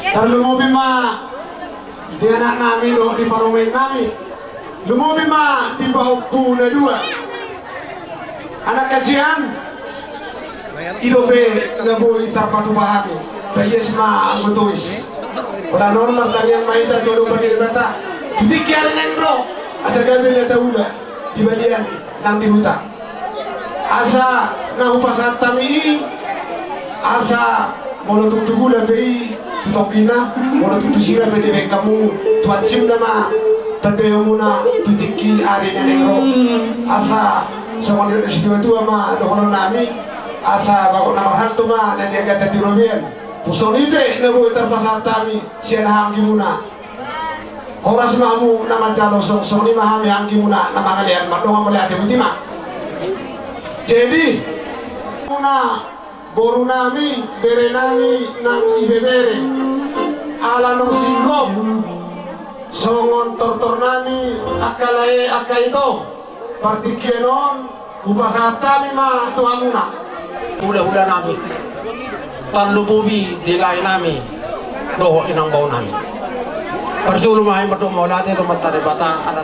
Terlumubi ma di anak nami do di parumeng nami. Lumubi ma di bahuku na dua. Anak kasihan idope nabu itarpatu bahagi. Bayes ma anggutuis. Ora normal kalian maita todo panir bata. Jadi kiarin yang bro. Asa gabil na taula di balian nang di hutan. Asa na upasan tami. Asa molo tutugula bei tutokina molo tutusira pede kamu tuatsim nama tadeo muna tutiki ari nenengro asa sama di situ itu ama dokono nami asa bakon nama hartu ma dan dia kata di robian pusonipe nebo terpasat tami sian hanggi muna oras mamu nama calo soni mahami hanggi muna nama kalian madong melihat butima jadi muna boru nami, bere nami nang ibebere ala nong singkop songon tortor nami akalae akaito partikienon upasatami ma tuamuna udah nami tanlu bubi dilai nami doh inang bau nami perjulu main berdua maulati rumah tadi batang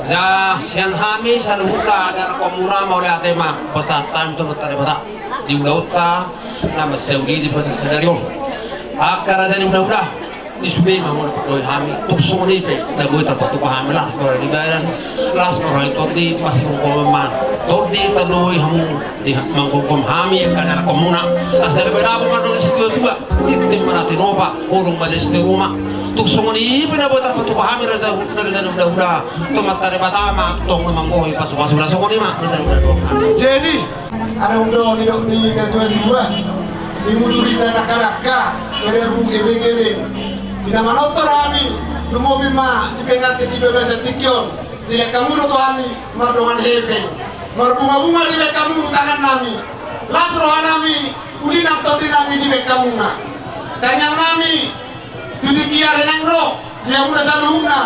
Ya, sian kami sa luta dan komuna mau lihat tema petatan itu betare bata di udah nama seudi di proses sedario. Akar ada ni udah di subi mau doi kami tuh semua ni pe dah gue terpatu paham lah kalau di bayan las orang itu di pas mengkoman tuh di terdoi kamu di mengkom kami karena komuna asal berapa kan di situ juga di mana tinova urung malis di rumah tuh semua ni pernah buat terpatu paham rasa udah tomat tari batama tong mangkoi pas semua semua ni mah Jadi ada undo ni ketua dua di muturi dan nakalaka ada ruang ebeng-ebeng tidak manotor kami lumo bima dipengat di bebas tikyon tidak kamu to kami mardoman hebeng marbunga-bunga di kamu tangan kami las rohan kami ulina to di kami di kamu na tanya kami tudi kiar nang ro dia muna saluna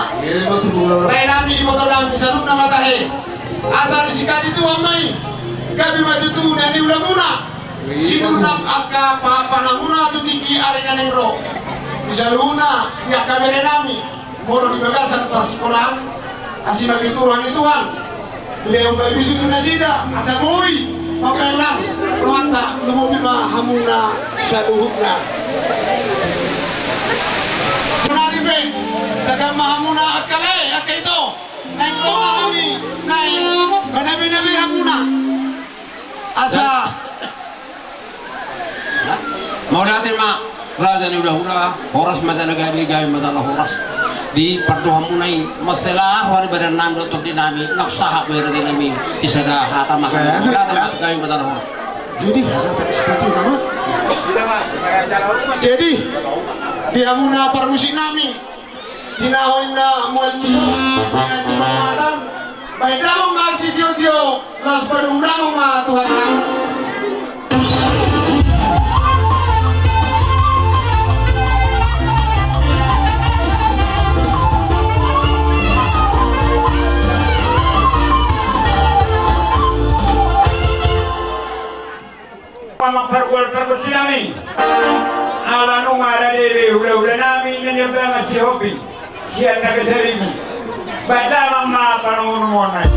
lain kami motor kami saluna matahe asal disikat itu amai kami maju tu nanti udah muna sinunam akka panamuna tudi kiar nang ro bisa luna ya kamera nami moro di bagasan pas sekolah asih bagi turuan ituan beliau bagi situ nasida asa boy papelas rota lumo bima hamuna saduhukna sunari be daga mahamuna akale akaito naik koma kami naik banabi hamuna asa mau lihat tema Raja ni udah horas macam negara gaya macam horas di pertuhan munai masalah hari berenam doktor dinami nak sahab berdinami isada hata makan gaya macam horas jadi dia muna permusik nami dinahoin na multi pengatan baik dalam masih dia las berundang ma Tuhan Pergol sinami ala nung ada diri udah nami ini banget si hobi sian tak seribu pada mama panungun monai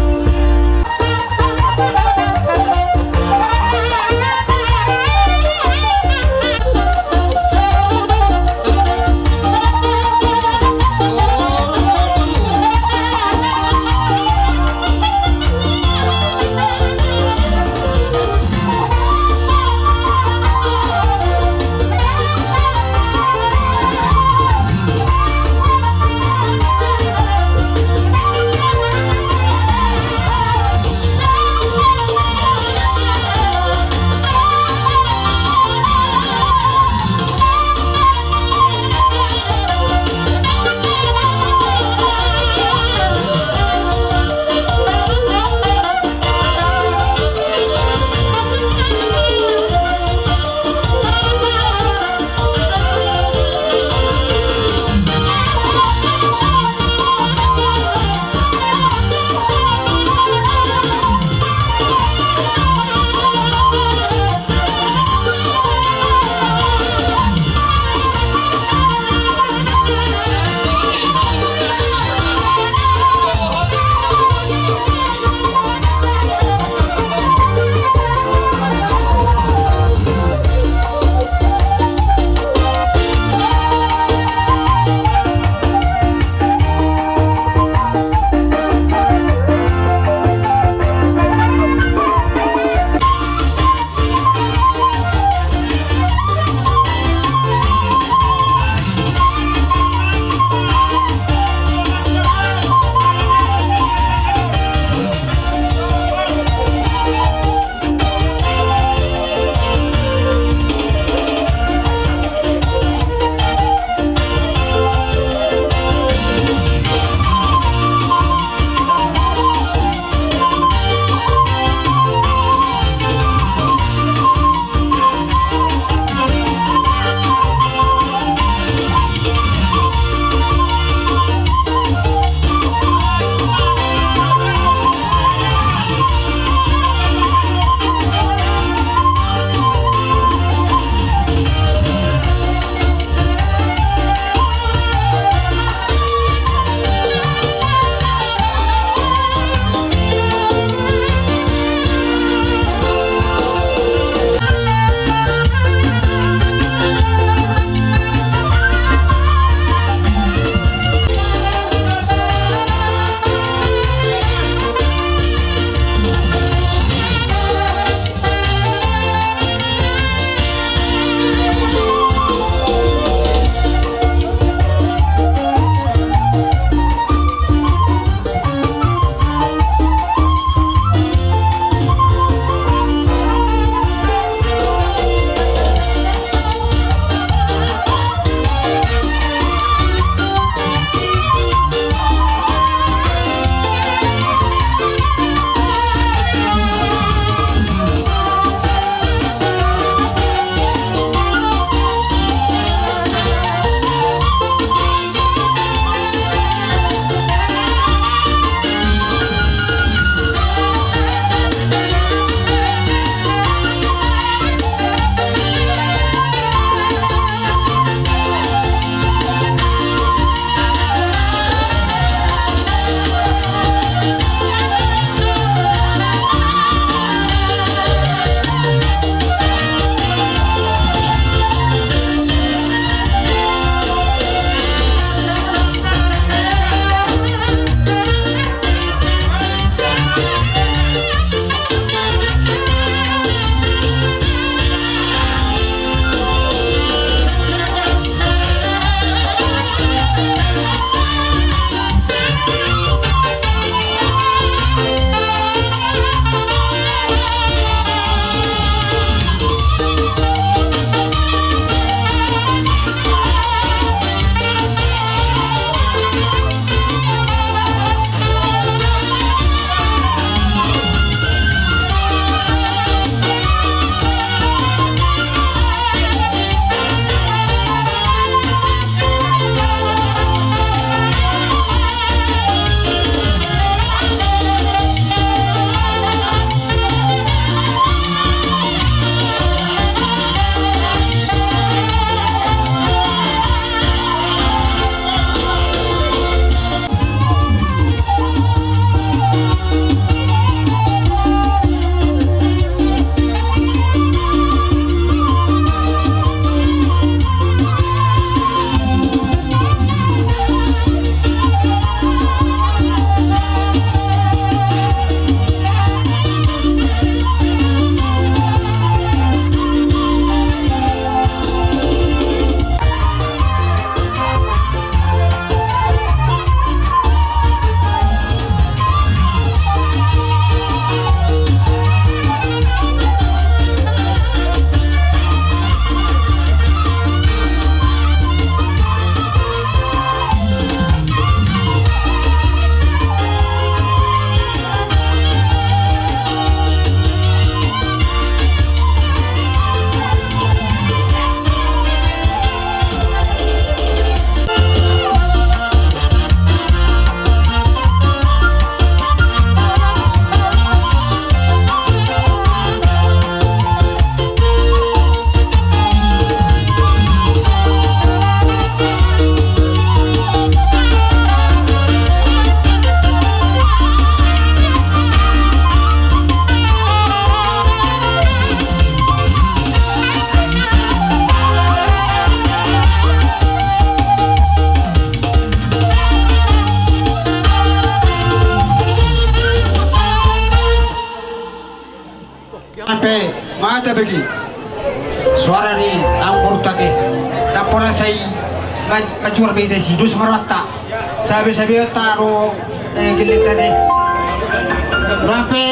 ada bagi suara ni ang urutake tapora say kacur bete si dus marata sabi taro gilit tadi rape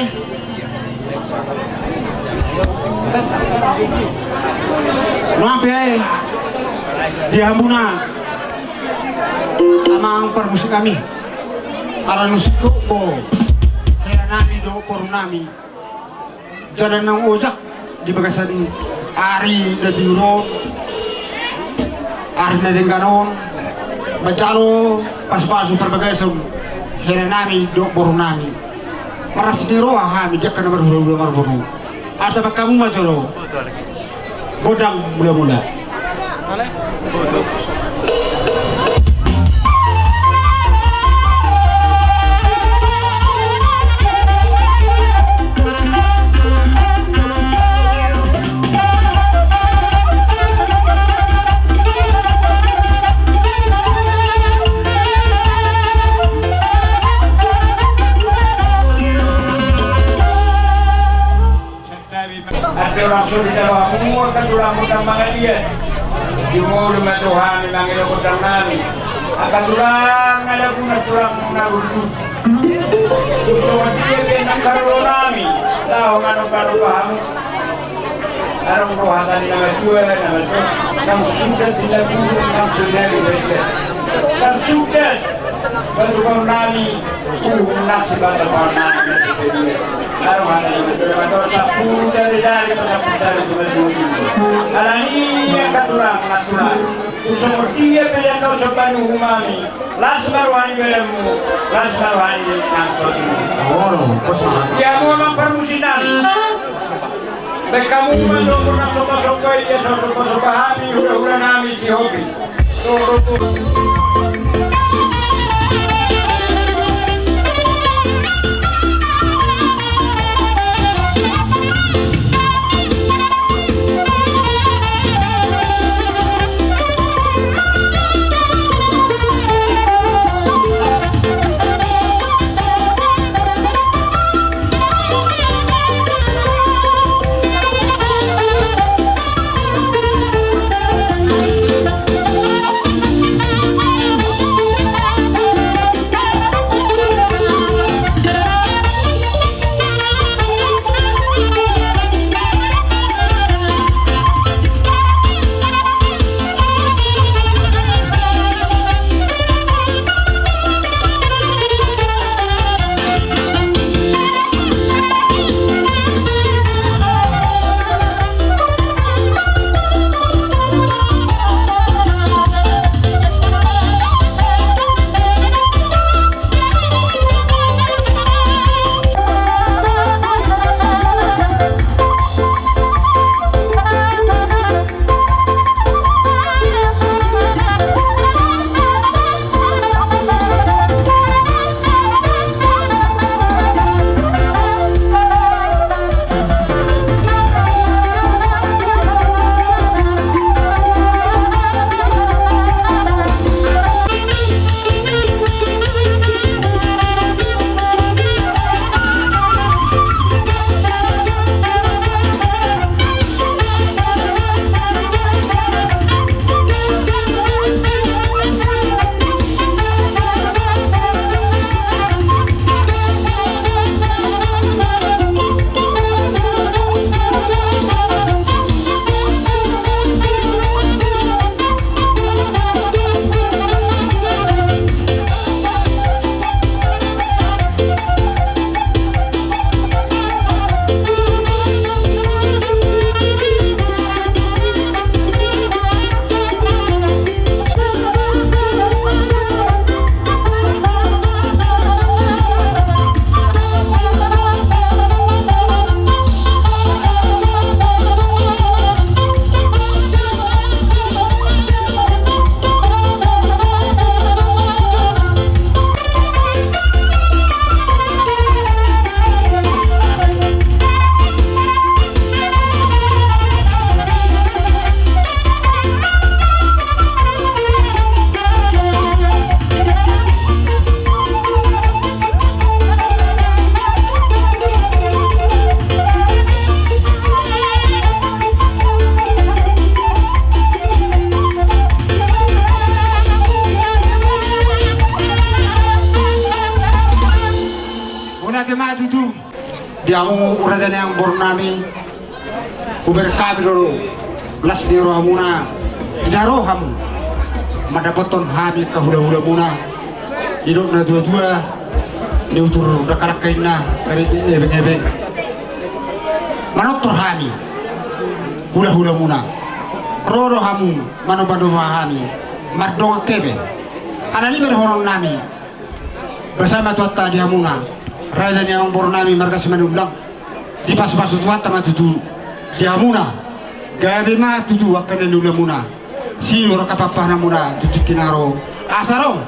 di Hambuna amang permusik kami aranusiko ko kaya nami do por nami jalan ng ujak di bagasan ini ari na diuron ari na dengganon bacalo pas-pasu perbagasan kaya nami do por nami para sidiro ahami jak kana marhuru asa ba kamu majolo bodang mula-mula langsung di dalam semua kan tulang dia di mulut Tuhan memang itu kudang nami akan tulang ada guna tulang narudu semua dia kena karu nami tahu nganu paham arang rohatan nama dua nama tu nam sudah tidak dulu nam sudah dibaca nam sudah baru nami nak sebagai nami arang ada betul tapu dari pada besar itu alani yang katulang usung dia pengen kau coba umami langsung baruani belemu langsung baruani nangkos ya memang permusinan kamu masuk pernah coba ya coba kami udah nami si hobi ate ma tutu diamu urajan yang bornami uber kabiro las di rohamuna idaro hamu madapaton hami kahula-hula muna hidup na dua-dua ni utur dakarak kaina kari ebeng-ebeng manok hami hula-hula muna roro hamu manobado hami mardong kebe anani berhorong nami bersama tuata di hamuna raja yang bornami marga semanublang di pas-pas tuata matutu di hamuna gabi ma tutu akan nula muna si ora kapapana muna tutu kinaro asaro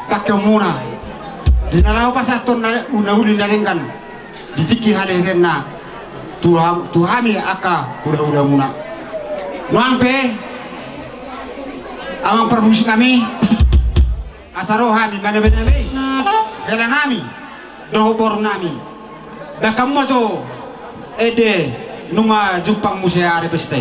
kakyo muna di nalau pasaton na una-uli naringkan di tiki hadenna tuhami aka udah muna nuampe amang perbusi kami asaro hami mana bename bela nami doho bor nami da kamu to ede nunga jupang musea are peste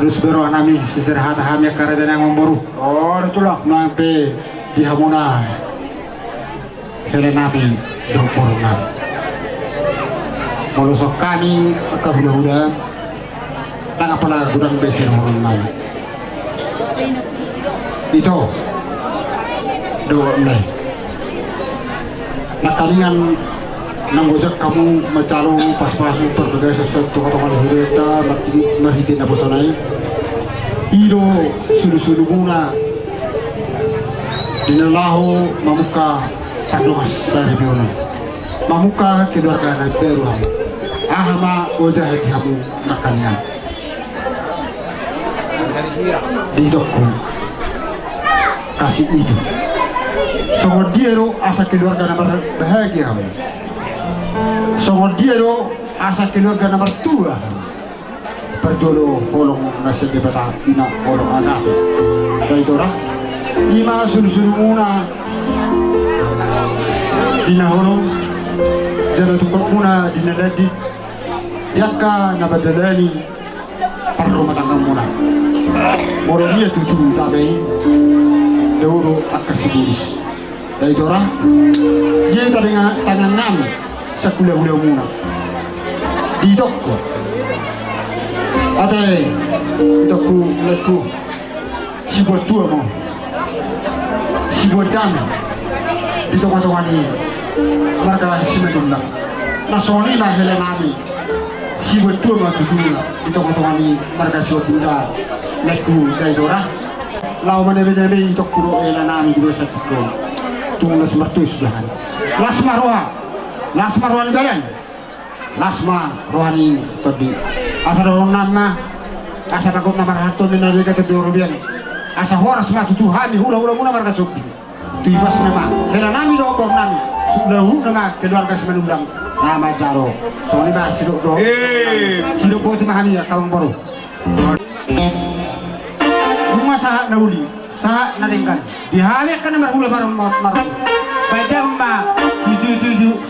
harus beroh nami seserahat hamnya kerajaan yang memboru. Oh, itulah nanti dihamuna. Hele nabi dompor nabi. Molusok kami kebuda-buda. Dan apalah gudang besar orang nabi. Itu doa nih. Nak kalian nanggojak kamu mencalon pas-pas berbagai sesuatu kata-kata hireta marhitin apa sanai ido sulu-sulu guna dinalahu mamuka pandomas dari biona mamuka keluarga dari Peru ahma ojah kamu makanya di dokku kasih itu so dia asa keluarga nomor bahagia dia asa keluarga nomor 2 perjolo kolong nasi debata ina kolong anak dari orang lima sulu-sulu muna dina holong jala tukok muna dina ladi yaka nabadalani para rumah tangga muna moro dia tutu tabai euro akasibulis dari orang dia tangan nami sekulah-kulah muna di toko ada toko leku si buat tua mau si buat dana di toko-toko ini mereka si medunda nasoni lah hele nami si buat tua mau tujuh di toko-toko ini mereka si buat bunda leku dari orang lau menebe-nebe di toko hele nami di dua satu tunggu semertus jangan Lasma rohani bayan Lasma rohani tadi asa rohani nama asa takut nama rahaton dan dari kata Rubian asa horas matu Tuhan hula-hula muna marga sopi tuibas nama hera nami do kor nami sudah dengan keluarga semenundang nama jaro soalnya bahas sidok do sidok bo timahami ya kawang baru rumah sahak nauli sahak nadengkan dihamil kan nomor hula barang marah pada ma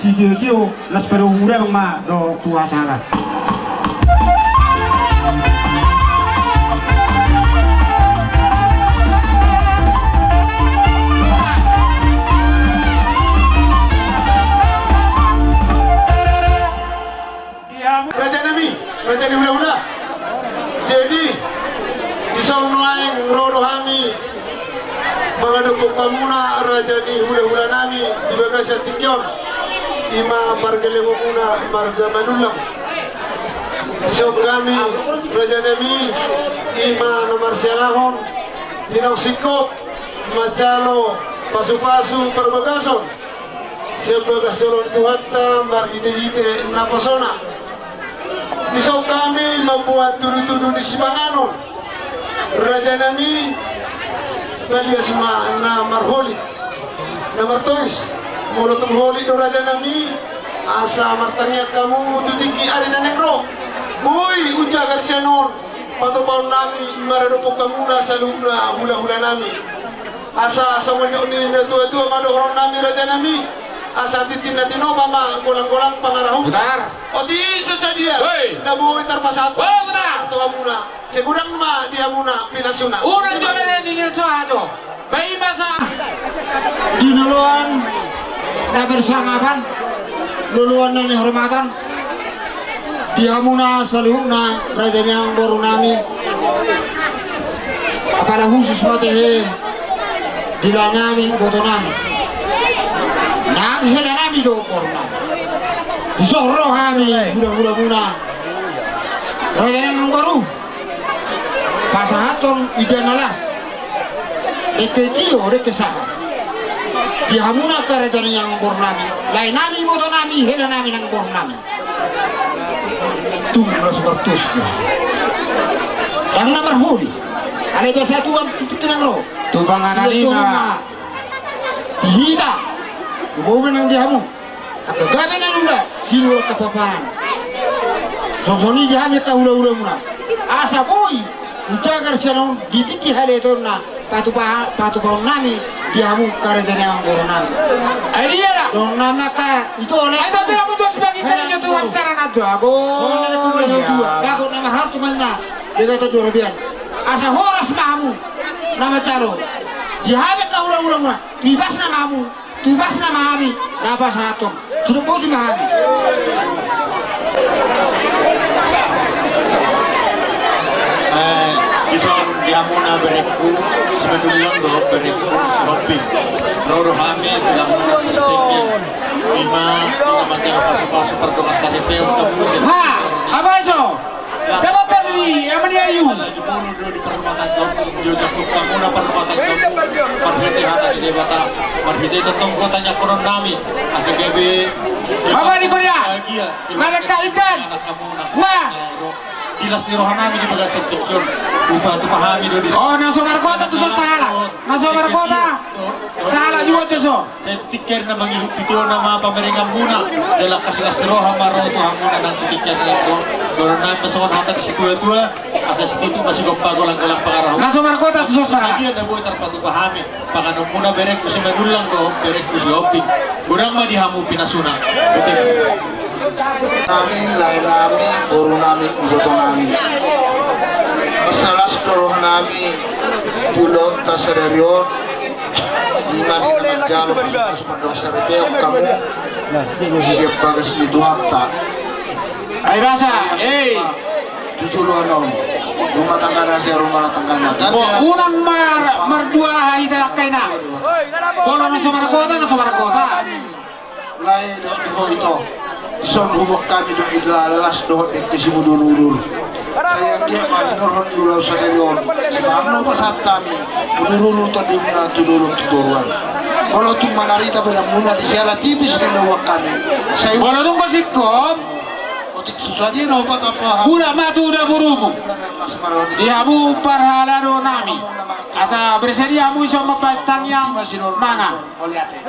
si tuju las perumura ma do tua sara Raja di hula-hula jadi isong lain rodohami mengaduk pamuna raja di hula-hula nami di bagasa tikyon ima bargale muna marga manulang isong kami raja nami ima nomor sialahon dinaw sikop macalo pasu-pasu perbagason siap bagas dolon tuhatta marhide-hide napasona isong kami membuat tudu-tudu di Sibanganon raja nami Balias na marholi na martois mulutong holi do raja nami asa martanya kamu tutiki ari na negro boy ujagar siya noon patupaw nami maradupok kamu na sa luna hula-hula nami asa sa wanyo ni na tua-tua madohron nami raja nami asa titin na tinoba ma kulang-kulang pangarahong o di isa sa dia nabuhay tarpasato tuwa muna segurang ma dia muna pinasuna urang jole na dinilso ajo bayi masa dinuluan na bersangapan luluan na nihormatan dia muna sa lihok na raja niyang baru nami apala khusus matehe dila nami boto nami nami hela nami do baru nami isoro kami hula-hula muna raja niyang baru pasahaton idenalas eke kio reke sah dihamuna kerajaan yang bornami lain nami moto nami hela nami nang bornami tu seperti itu yang nomor huli ada biasa tuan itu nang lo tu banganan lima hida bukan yang dihamu atau gabe nang ula silu kepaparan sosoni dihamu kahula-hula muna asa boy ujagar siya ditiki hal itu na patupaw nami dihamu kerajaan yang baru nami dia lah dong nama ka itu oleh itu tidak muncul sebagai kerajaan Tuhan secara nado aku nama hartu mana Kita tu dua biar. Asa horas mahamu nama calo. Dihabis kau ulang-ulang. Tibas namamu, tibas nama kami. Apa satu? Sudah pun mahami. Ison diamuna berekku sebenarnya do berekku shopping. Roro kami dalam setiap lima macam apa seperti KTP untuk Ha, apa itu? Dapat beli, yang mana ayu? di perempatan jauh jauh kamu dapat perempatan jauh. Perhenti hati di debata, perhenti tentang kotanya koron kami. AKBB. Apa di Korea? Nada ikan. Wah. Jelas di rohani di bagas sektor. Upah tu pahami do di. Oh, nasa markota tu salah. Nasa markota. Salah juga tu so. Saya pikir na mangihip ito na mga pameringan muna. Dahil kasilas di roha maro ito hamuna ng titikyan na ito. Doon na pasawan hata si tua-tua. Asa si Tito masih gompago lang pangaraw. Nasa markota tu salah. Iya na buhay tarpatu pahami. Pakanong muna berek ko si magulang ko. Berek ko si Opik. Kurang madihamu pinasuna. Betul. Kami, lain kami, puro kami, buto kami. Masalas puro kami, tulog, tasereryon, lima di naman dyan, sepandang serepeo kamu, siap bagas di duhakta. Ay basa, Tutuluan om, rumah tangga nasi, rumah tangga nasi. unang mardua haida kaina. Kalau nasa markota. Lain ito. Son humok kami doon idlalas doon at simudulurur. Kaya dia mahinurhon dulaw sa ngayon. Sebab pasat kami, udulurur tadi muna tulurun-tuluruan. Kalau tu manarita bilang muna di siala tipis niluwak kami. Kalau tu pasikom, Otik susah dia nopat apa. udah matu udah burumu. Dihamu parhalaro nami. Asa bersedia mu iso mapatang yang mana?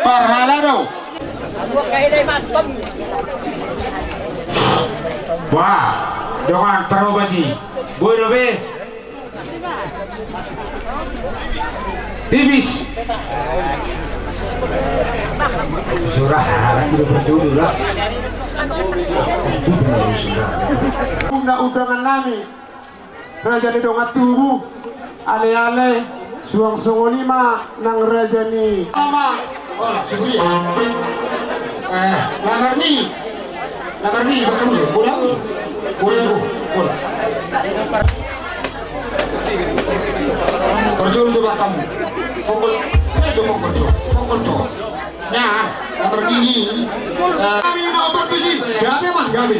Parhalaro. Wah, dengan terobasi. Bueno be. Tipis. Surah harap udah berdulu lah. Undang-undangan nami Raja ni dongat tubuh ale-ale suang-suang lima nang raja ni lama seburi Nagar ni betul pulang berjul tu kamu pukul tu ya nagar ni kami nak bertusi gabe man gabe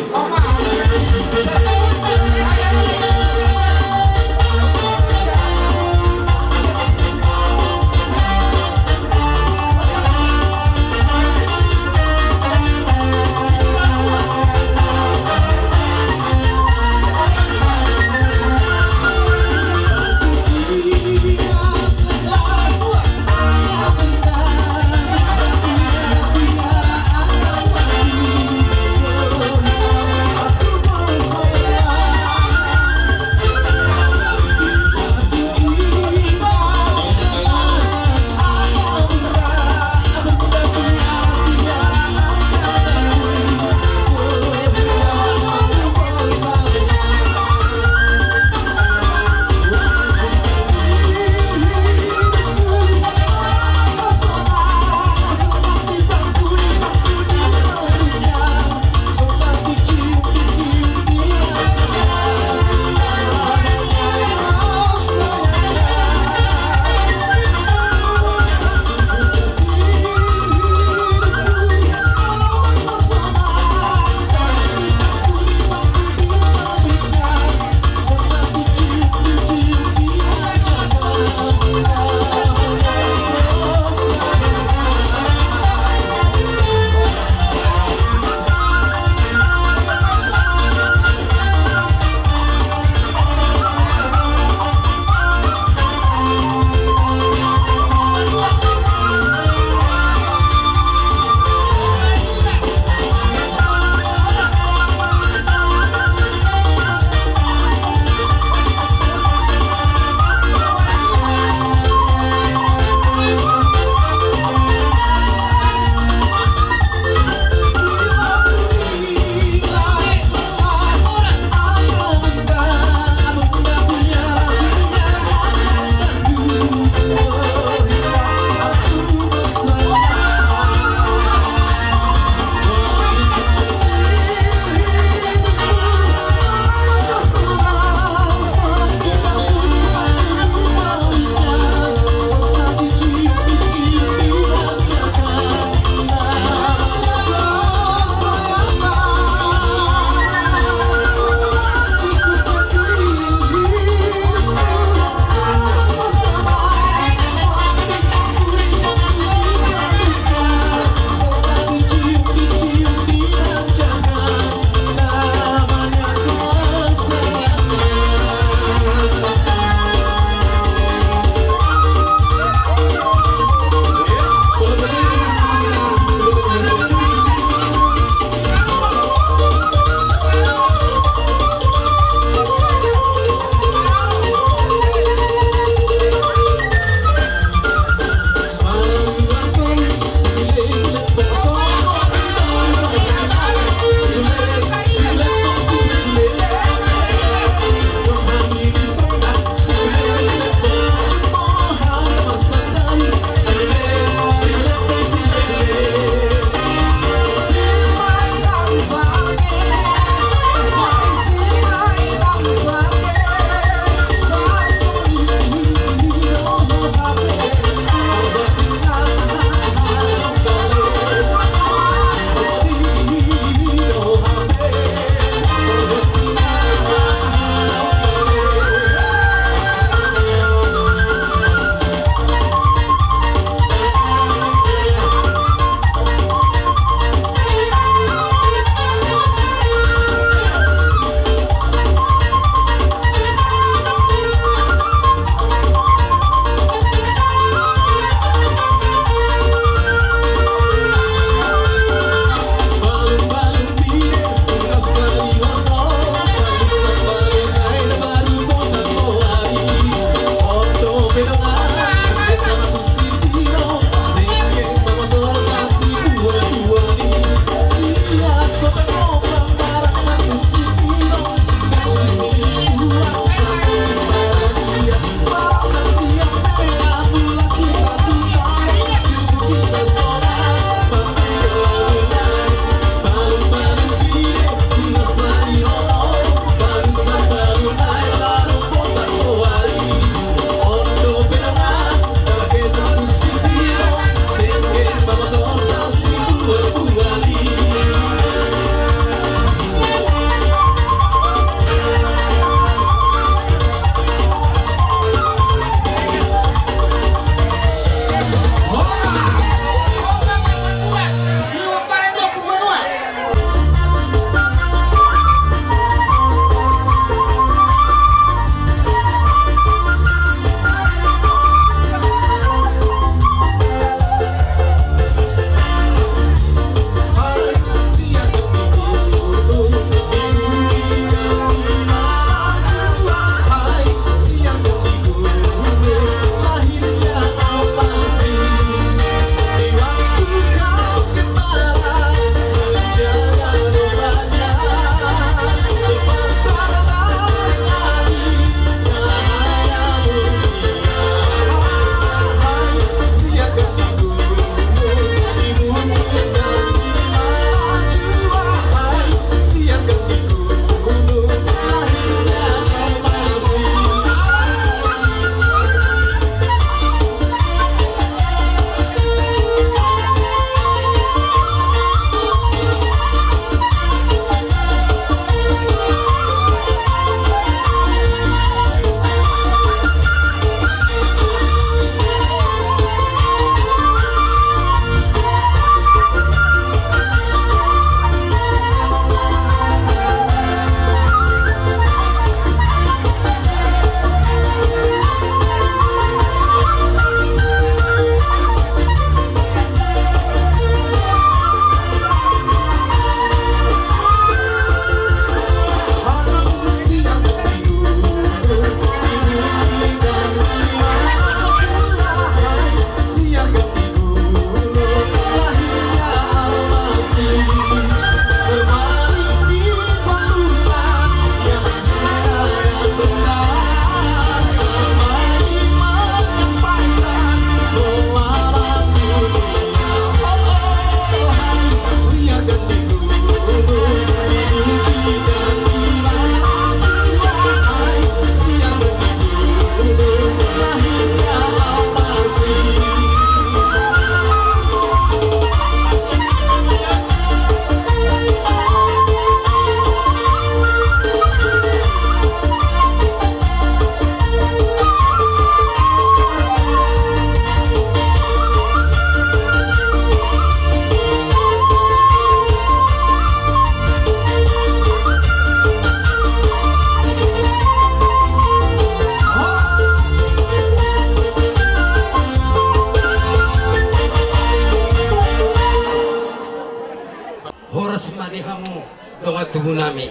madihamu donga tubuh nami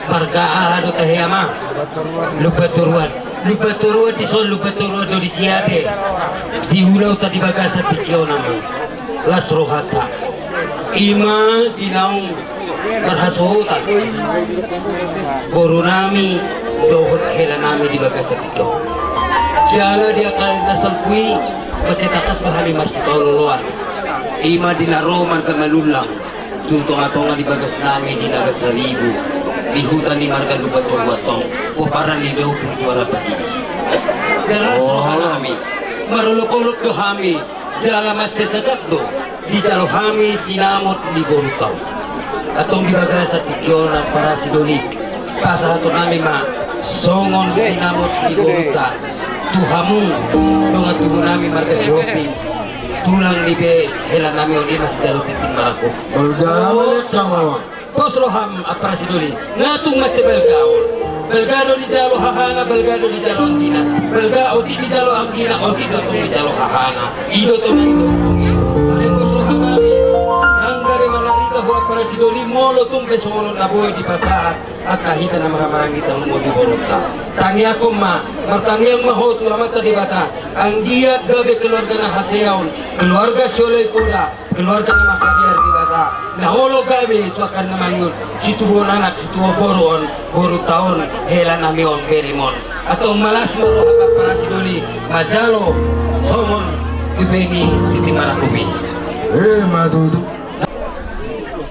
marga ado tahiyama lupa turuan do di siate di ulau tadi bagasa tikio nama las rohata ima dinaung berhasutan boru nami dohot hela nami di bagasa tikio jala dia kali nasal kui macetakas bahali masih tololoan ima dinaroman kemalulang tuntung atonga di bagas nami di naga 1,000 di hutan di marga lupa tuwatong uparan di beu suara pati jalan rohanami marulok-ulok do hami jalan masih sesak do di jalo hami sinamot di borutau atong di bagas sa tikyoran para sidoli pasal ato nami ma songon sinamot di boruta tuhamu donga tubuh nami marga shopping tulang libe hela nami oli masih jalo titik marako Belgawalit kamu. Posroham apa siduli ngatung macam belgado di jalo hahana belgado di jalo angkina belga oti di jalo angkina oti di jalo hahana ido to na ido ale posroham kami nanggare manarita buat para siduli molo tumpe solo na boy di pasar akahita na marang kita mo di borota tangi ako ma martangi ang mahot ulamat di bata ang dia gabe keluarga na haseyaon keluarga solay pula keluarga na makabiar di bata na holo gabe itu akan naman yun situbo anak situbo boru taon hela nami on berimon atau malas mo apa para siduli majalo somon ibeni titi marakumi Madudu.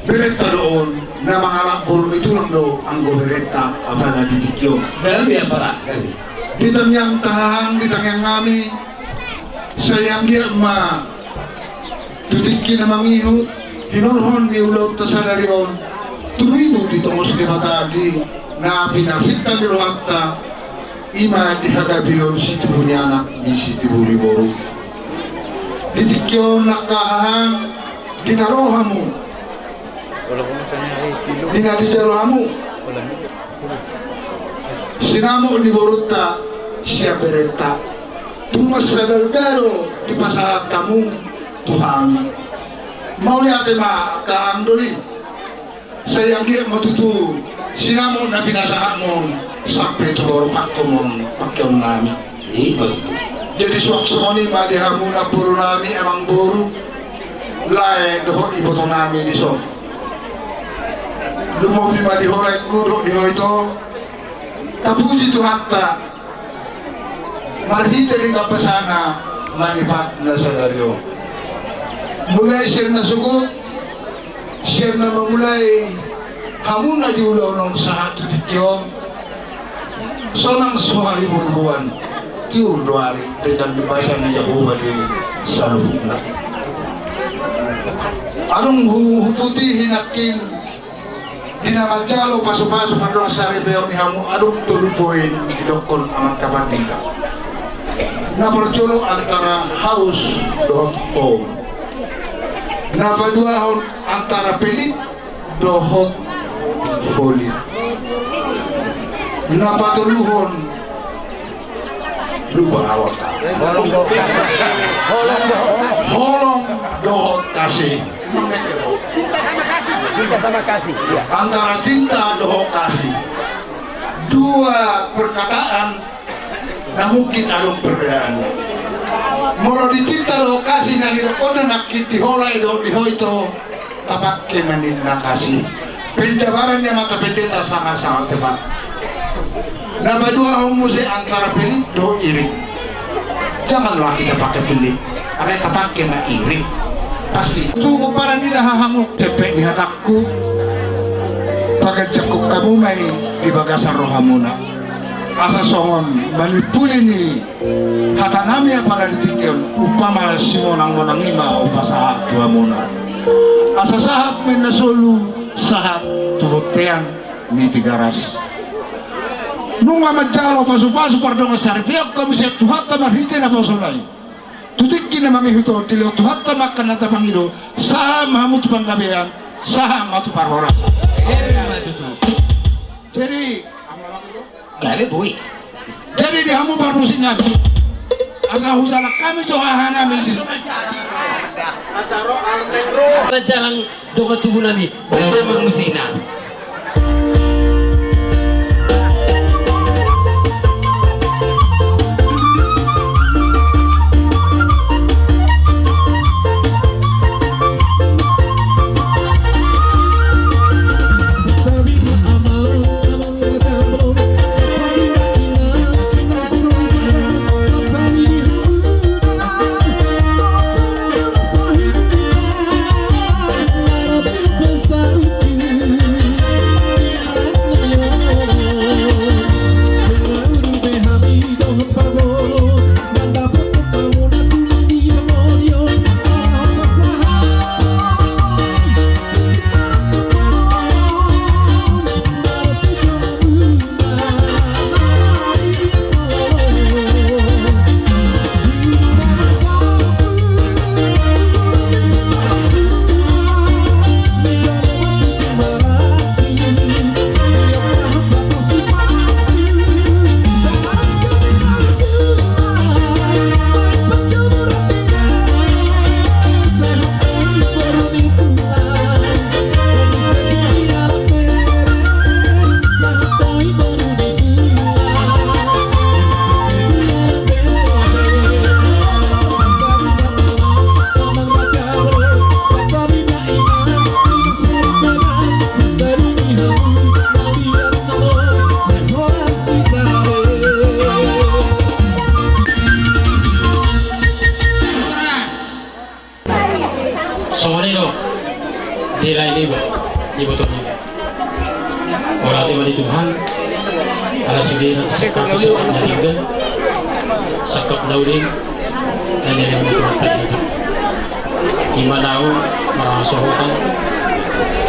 Berita doon na mga lakburo nito lang do ang goberenta apa na titikyo. dalam ya para kami Ditang yang tahang, ditang yang ngami. Sayang dia ma tutiki na mangihut. Hinurhon ni ulot ta sa darion. Tumibo dito mo sa tadi na pinasitan ni Rohata ima dihagabiyon si tubunya anak di si tibuli boru. Ditikyo nakahang dinarohamu. Dinadijalohamu. Sinamo ni Boruta siya bereta. Tumas sa Belgado di pasahat kamu Tuhan. Mau lihat ma kahang doli. Sayang dia matutu. Sinamo na pinasahat mo sampai tu baru pakkomon pakyon nami. Jadi suak-suak ma dihamu na puro nami emang boru. Lae doho iboto nami di so. Lumobi ma diholek duduk diho itu. Tapuji tu hatta marhite rin kapasana manipat na sa daryo. Mulai siya na sugot, siya na mamulay hamun na diulaw ng sahat titikyo. So nang suhari burubuan, tiur doari dengan dibasa ni Yahuwa di salubuk na. Anong huputi hinakin dinamajalo paso-paso padong sari beyaw ni hamu adong tulupoin didokon amat kapandika na perjolo antara haus dohot home na paduahon antara pelit dohot polit na patuluhon lupa awak holong dohot kasih Cinta sama kasih. Ya. Antara cinta dohok kasih. Dua perkataan nah mungkin ada perbedaan. Molo dicinta dohok kasih na dirokoda nakit diholay do dihoito tapak kemanin nakasih. Penjabarannya mata pendeta sama-sama tepat. Nama dua homusi antara pelit do iri. Janganlah kita pakai pelit. Ada tapak kena iri. Pasti itu keparan ini dah hanguk cepek di hatakku pakai cekuk kamu mai di bagasan rohamuna asa songon manipuli ni hatanami pada ditikyon upama simonang monangima upasaha tuhamuna asa sahat menasolu sahat tuhotean ni tigaras nunga majalo pasu-pasu pardonga sarpiak kami siap tuhata marhite na pasulay tutikki na mangihito tilo tuhatta makan nata pangido saha mahamut panggabean saha matu parhora jadi gabe boy jadi di hamu parmusin nabi aga hudala kami to hahana mi Asaro al negro. para jalan doa tubuh nami bersama musina. Tuhan ala sendiri sekap meninggal sekap dauding dan yang bertuah imanau merasakan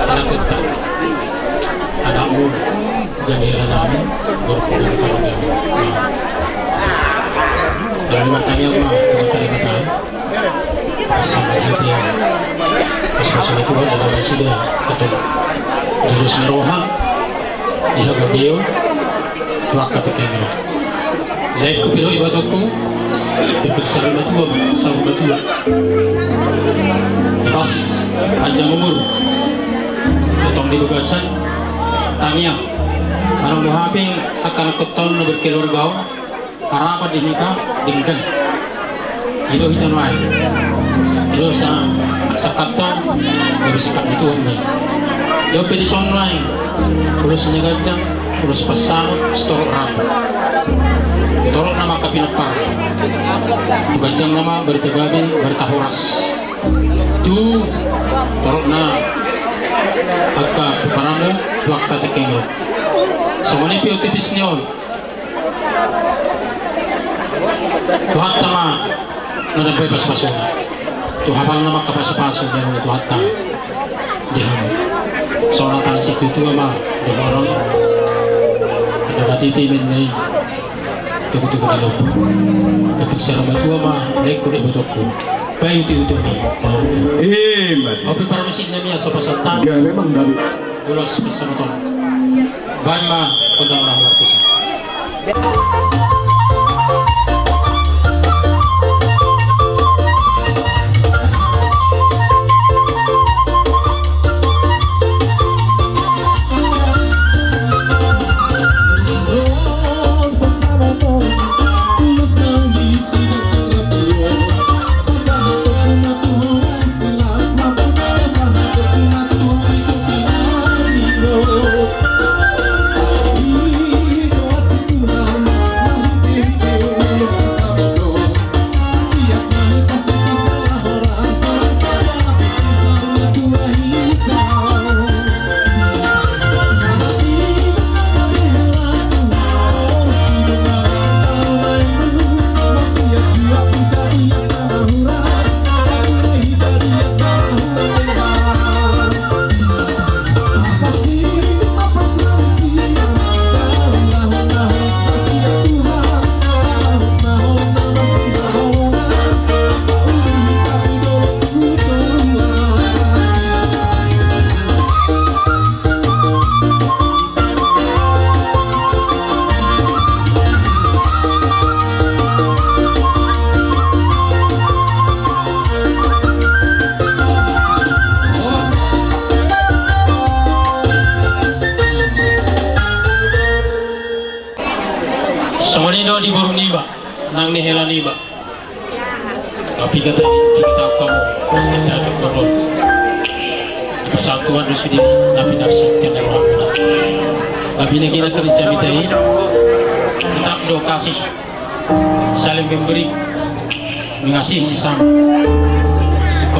anak kita anakmu jamilah nami berpulang kepada dan bertanya apa dengan cara kata sama dia pas itu ada sudah betul jurus merohang ia kabio tuak kateknya lain kupiro ibadahku dipiksa sama pas panjang umur ketong di tugasan tanya kalau muhafi akan keton berkeluarga harapan dinikah dingkan itu kita nuai itu sa kapton dari sikap itu yo pedi sonlai terus nyegajang terus pasang setorok rabu torok nama kapinapar gajang nama bertegabi bertahoras tu torok na agka paramu wakta tekenglo somani pio tipis niyon tuhat tama nadabay paspaso tuhapal nama kapaso-paso dan tuhat tama dihamu seorang tansi itu ama orang ada batiti menai tuku-tuku di lupa tapi secara batu ama lek kuda botokku bayu itu ni opi para mesin namanya sopa santan memang dari ulos bersama ton banma kondang lah waktu sih ni helani ba. Tapi kata kita kamu setiap berdoa. Di persatuan sudah nabi nafsi yang Allah. Tapi ni kita kerja kita ini kita doa kasih saling memberi mengasihi sesama.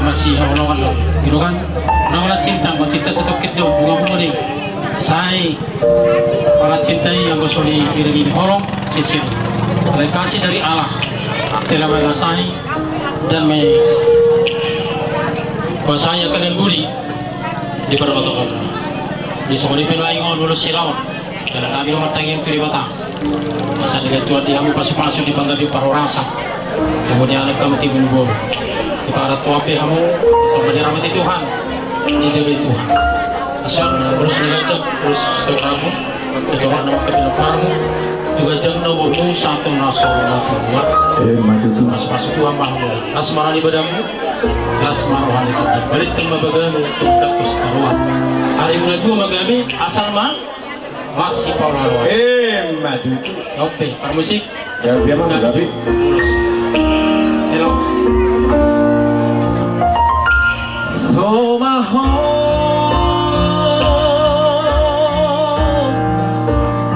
Masih Allah gitu kan, orang cinta, cinta satu kita bunga ni, saya orang cinta yang bersoli kiri orang sisi, kasih dari Allah, telah mengasih dan bahasanya kalian budi di perbuatan Allah. Di sekolah ini lain orang dulu silau, dan kami rumah tangga yang kiri batang, masa dengan Tuhan dia pasu-pasu di bangga di paruh rasa, kemudian kami timbul bol. Para tuapi kamu untuk menyerahmati Tuhan, dijaga Tuhan. Asal terus diajak terus terkamu, terjawab nama kebenaranmu, juga jangan nawamu satu nasional Tuhan. Masuk Tuhan mahmu, asmara ibadahmu, asmara rohani Tuhan. Berikan bagamu untuk dapat keruan. Hari mulai dua magami asal masih Paula. Maju. Oke, musik. Ya biar mana tapi. Hello. So my home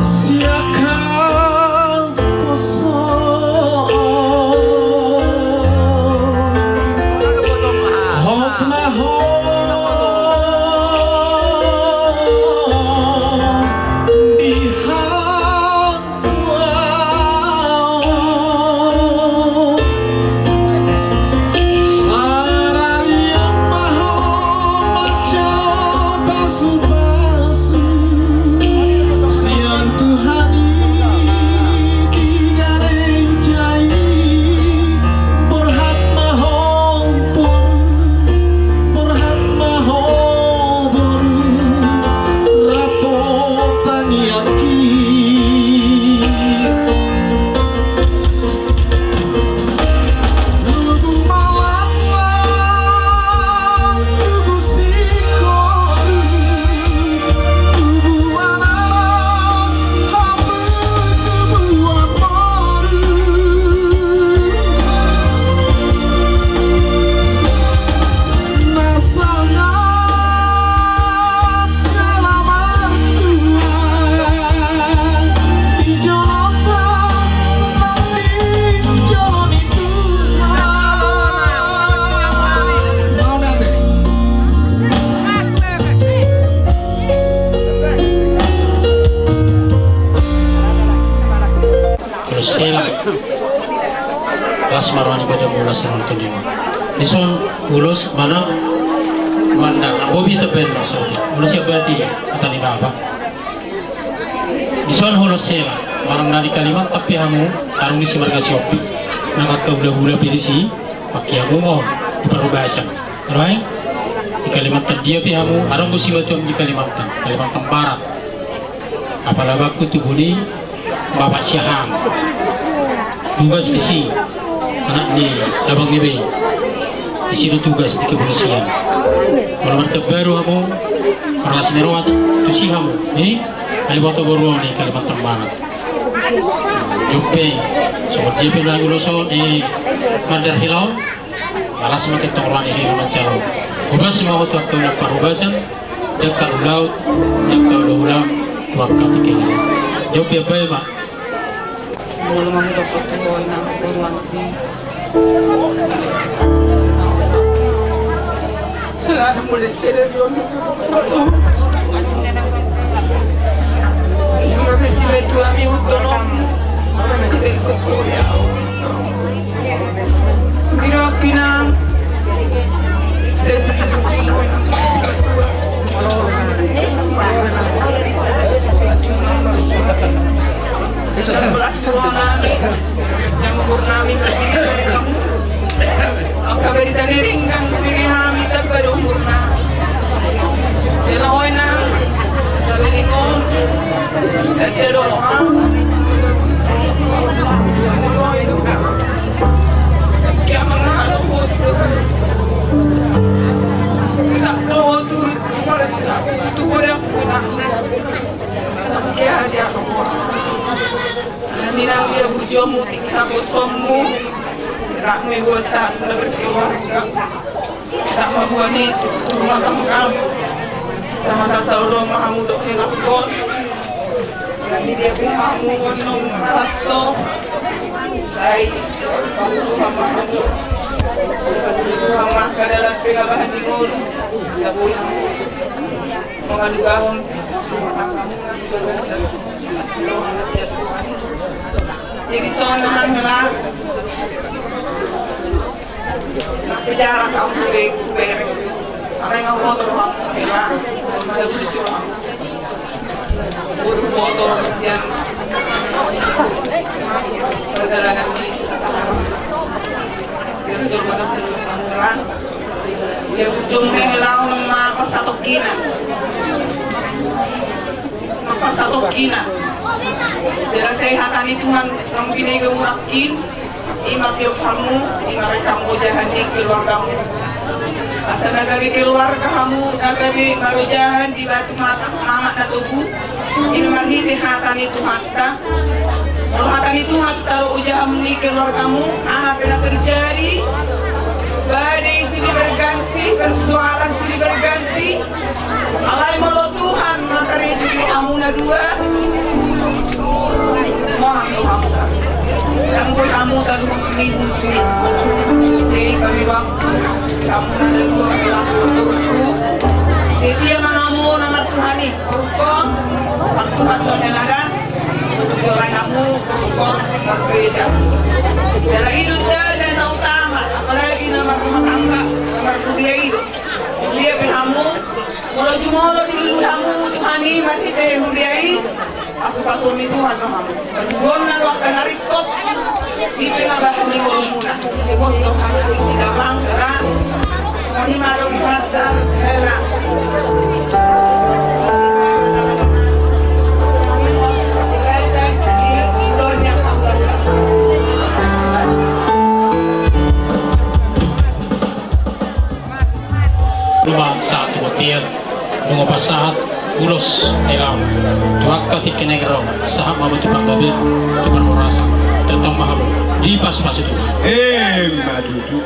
siakan kosong Hope my home di Asmarwani pada mula senang tunim. Ison ulus mana bobi tepen masuk. Ulus yang berarti kata ni apa? Ison ulus sela. Barang nadi kalimat tapi kamu tarung isi marga siopi. Nangat ke bula-bula pilisi pakai kamu mau di perubahasa. Right? Di kalimat dia pi kamu arang musim itu di Kalimantan Barat. Apalagi aku tu budi bapak siang. Tugas isi anak ni abang ni di sini tugas di kepolisian. Kalau terbaru kamu para senerawat tu si kamu ni ayo waktu baru ni Kalimantan Barat. Jumpa seperti apa lagi loso di Mandar Hilau. Alas makin tolong ini macam. Ubah semua waktu aku nak perubahan. Dekat laut, dekat ulam, tuan kaki kiri. Jumpa apa ya mak? Belum aku dapat poin nama peruan sini. Lalu mulai televisi. Recibe tu amigo tono. Mira final. Yang purnami kabari tanering kang pinahami tagbaro purna delahoy na sabi ko pero kaya mga ano po jomu tinggal bosomu, rakme bosan berkeluarga, tak membuat itu rumah kamu. Sama tasawuf mahamu dok hilakon, jadi dia bihamu nong satu, saya rumah mahamu, rumah kadalah pengabahan di mulu, sabun, mengadukan, jadi soalnya malah kejar kamu berek, apa yang kamu terus motor yang perjalanan di ya ujungnya hilang nama satu kina jadi kesehatan itu kamu gini gemurakin imak yuk kamu imak kamu jahan di keluargamu asal dari keluarga kamu dari baru jahan di batu mata amat dan tubuh ini marhi kesehatan itu hatta kesehatan itu hatta ujam di keluargamu apa yang terjadi badai silih berganti persoalan silih berganti alai malu Tuhan antara diri kamu dua mohon Tuhan dan kamu dan minggu sini jadi kami bang kamu dan dua jadi yang kamu nama Tuhani hukum waktu atau neladan jalan kamu hukum berbeda dalam hidup dan utama apalagi nama rumah tangga nomor dia hidup dia berhamu kalau cuma lo di kamu Tuhani masih terhubungi aku pasumi Tuhan kamu dan waktu hari top di pengabahan di Wolmuna di bos kamu di Damang dan di Marong Pasar Sela rumah satu hotel bunga pasahat ulos elam tuak katik kenegro saham mamu tukang mobil tukang merasa tentang mahal di pas itu Madudu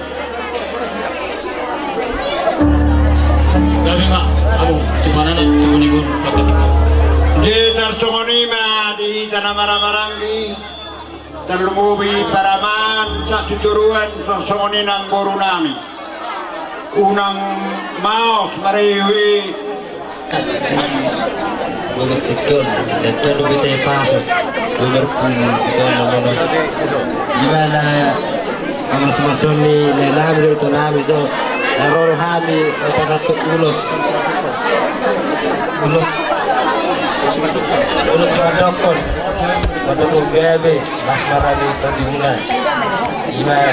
gabi mak abu di mana nih tunggu katik di tarcongoni ma di tanah marang-maranggi terlumubi paraman sak tuturuan songoni nang borunami unang maos mariwi Bulog ikon, ito lubi tayo pasok. Bulog kung ito naman. Gimana ang sumasun ni namin ito namin ito. Narorohami ay patatok ulos. Ulos madokon. Madokon gabi. Mas marami pandimunan. Gimana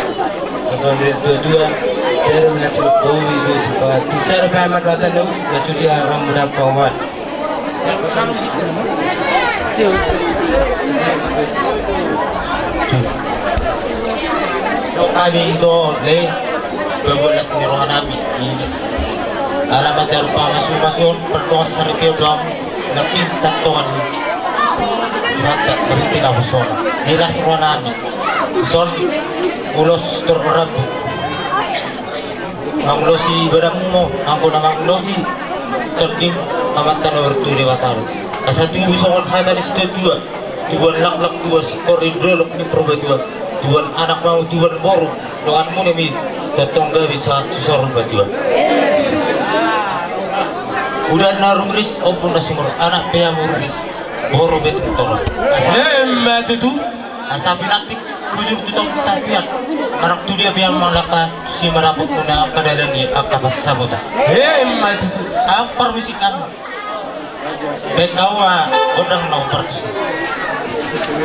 dua-dua saya menasib kowi itu bisa ramai mata lu nasib dia orang muda kawan so kami itu le beberapa niruhan kami alamat terpa masuk pertuas serikil dong napin tatuan mata berisi lahuson hilas ruangan son ulos terperabu ang losi beramu ang punang losi terdim amat tanah berturi watar asal tinggi bisa orang hanya di situ dua tuan lak dua koridor ni perubahan tuan anak mau tuan boru doan mu ni tetangga bisa susun berdua udah narumis opun nasi anak pea muris boru betul tolong itu asal pinati tujuh tutong tapian anak tu dia biar malakan si marabut muna kadalan ni akabas sabuta mati tu ang permisikan betawa odang nau pertus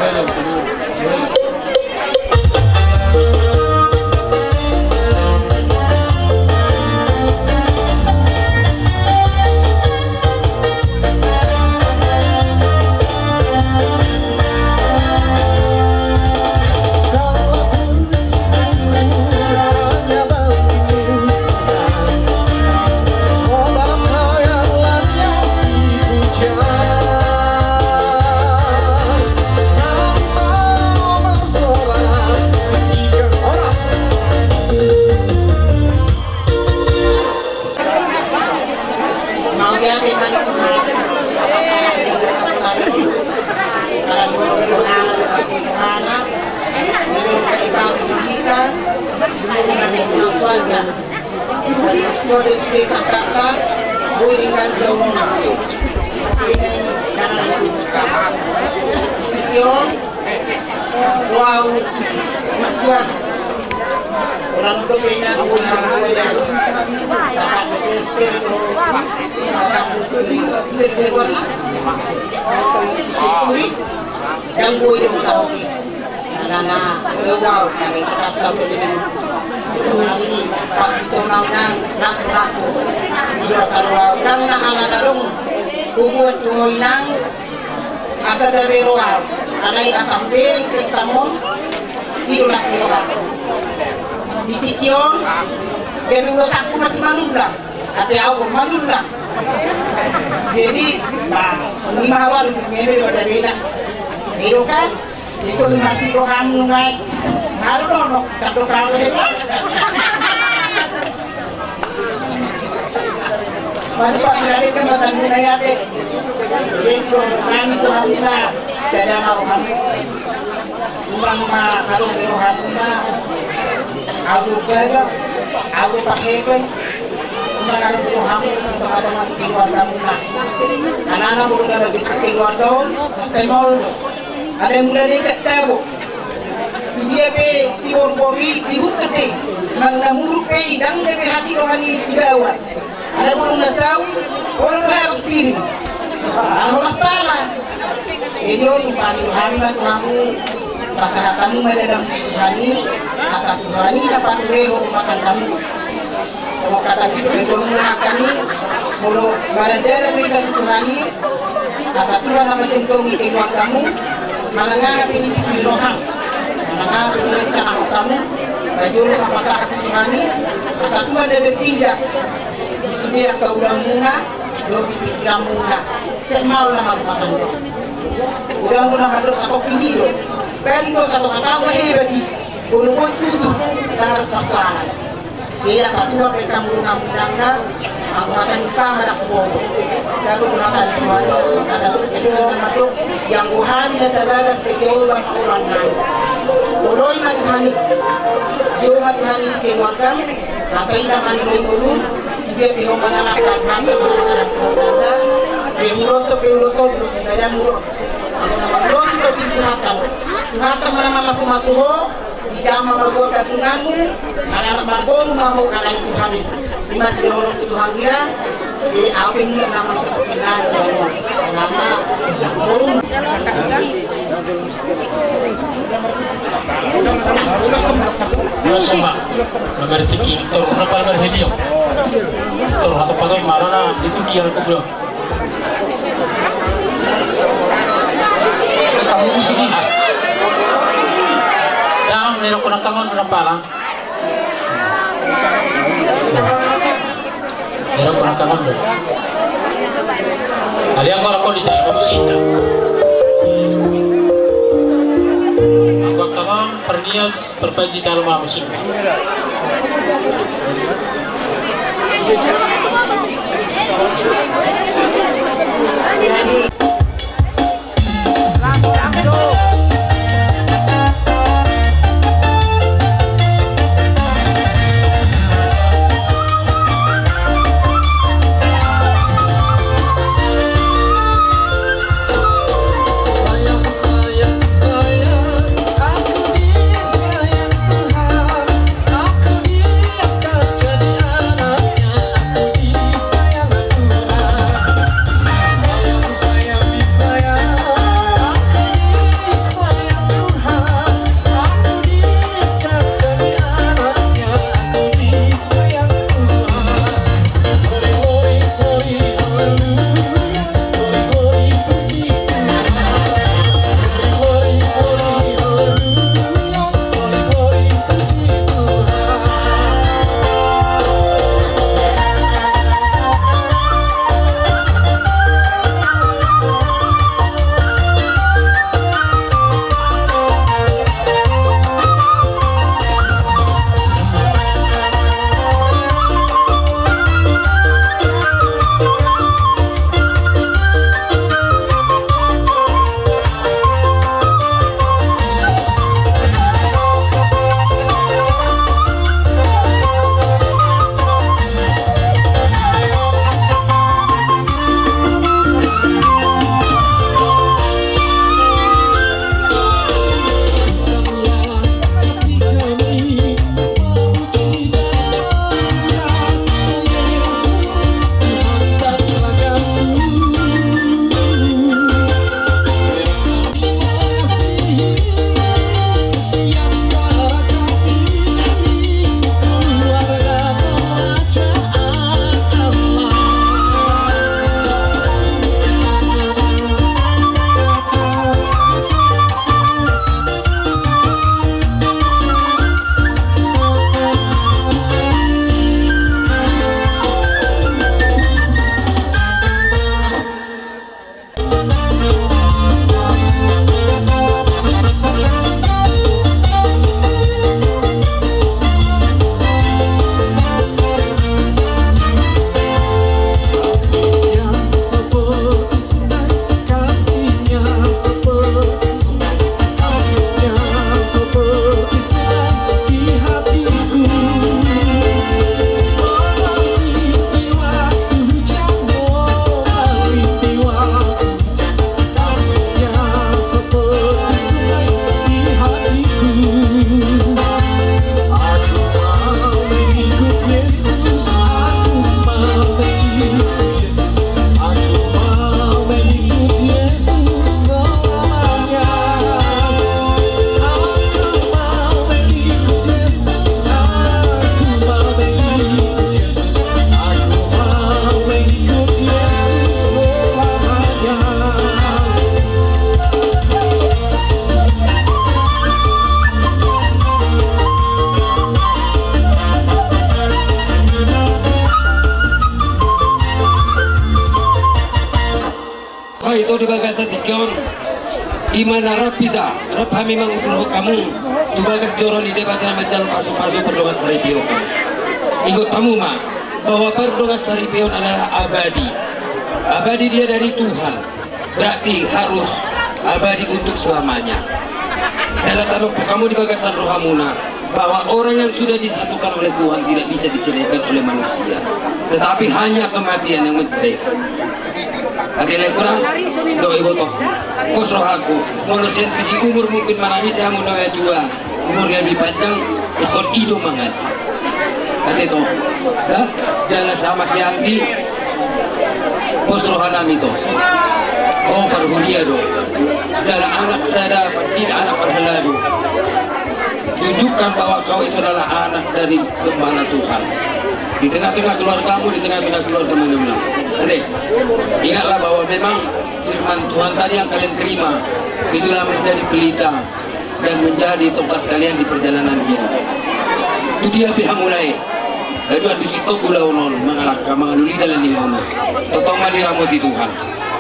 Nama Wow, orang tu punya yang gue itu tahu karena wow kami tahu ini profesionalnya nak dia kalau orang nak alat dorong kubu cuinang ada dari luar alai asam beri ketemu itulah kita ditikyon dari usaha aku masih malula tapi aku malula jadi ini mahal ini berbeda itu kan disuruh masih program ngai malu dong satu tahun ini mari pak dari kemasan budaya deh itu kami tuh kita tidak mau Umang harus berhati-hati. Aku belajar, aku pakai kan. Umang harus berhati untuk ada mati keluarga rumah. Anak-anak baru ada di keluarga, semua ada yang mulai dekat tahu. Dia be sior bori ihut kete, mengamuru pe dan be hati rohani sibawa. Ada belum nasau, orang harus pilih. Aku masalah. Ini orang paling hamil kamu. Pasal kamu meledam Tuhan asal Tuhan dapat reho makan kamu. Kalau kata itu makan mulu belajar dari Tuhan asal Tuhan dapat menjunjung kehidupan kamu. Malangnya ini dirohang, malangnya ini cara kamu. Bajul apakah Tuhan asal Tuhan ada bertindak. Sedia kau ulang muna, lebih pikiran muna. Semau lah makan itu. Ulang muna harus atau video. Pero satu kata gue hebat, kalau mau itu dalam pasangan, dia satu apa yang kamu ngomongnya, aku akan nikah ada kebohongan, lalu gunakan Tuhan, ada itu masuk yang Tuhan dan saudara sejauh orang lain. Kalau iman Tuhan, jauh Tuhan keluarga, masa indah mandi dulu, dia bingung mana nak Tuhan, dia muroso, saya muroso. Terus itu dijelaskan. Tuhan mana masuk di jam baru katunganmu, anak-anak baru mau karena itu kami. Lima sebelum Tuhan dia, di apa ini nama sekolah semua. Nama baru. Sama, mengerti kita berapa berhelium. Kalau atau pakai marana itu kian kubur. Kamu di sini. Yang meron ko ng tangon berapa lang? Meron ko ng tangon berapa? Kalian ko di sana kamu sini. Aku tangon pernias perbaji dalam musim. Aku disayang Tuhan. itu di bagas tikon imana rapida rap kami mengukur kamu di bagas joron di debatan macam pasu-pasu perdoman saripio ikut kamu mah bahwa perdoman saripio adalah abadi dia dari Tuhan, berarti harus abadi untuk selamanya. Dalam taruh kamu di bagasan rohamuna bahwa orang yang sudah disatukan oleh Tuhan tidak bisa diceraikan oleh manusia, tetapi hanya kematian yang menceraikan. Adilai kurang, doa ibu toh, kosroh aku, manusia segi umur mungkin manani saya mau doa juga, umur yang lebih panjang, ikut hidup mangat. Kata itu, jalan sama si Anggi, kosroh anami toh. Oh perhulia do, jalan anak saya tidak anak perheladu. Tunjukkan bahwa kau itu adalah anak dari Gembala Tuhan. Di tengah-tengah keluargamu, di tengah-tengah keluarga mana-mana. Adik, ingatlah bahwa memang firman Tuhan tadi yang kalian terima itulah menjadi pelita dan menjadi tempat kalian di perjalanan hidup. Itu dia pihak mulai. Lalu adu sikap ulau non mengalahkan mengaluli dalam ilmu. Totoma diramuti Tuhan.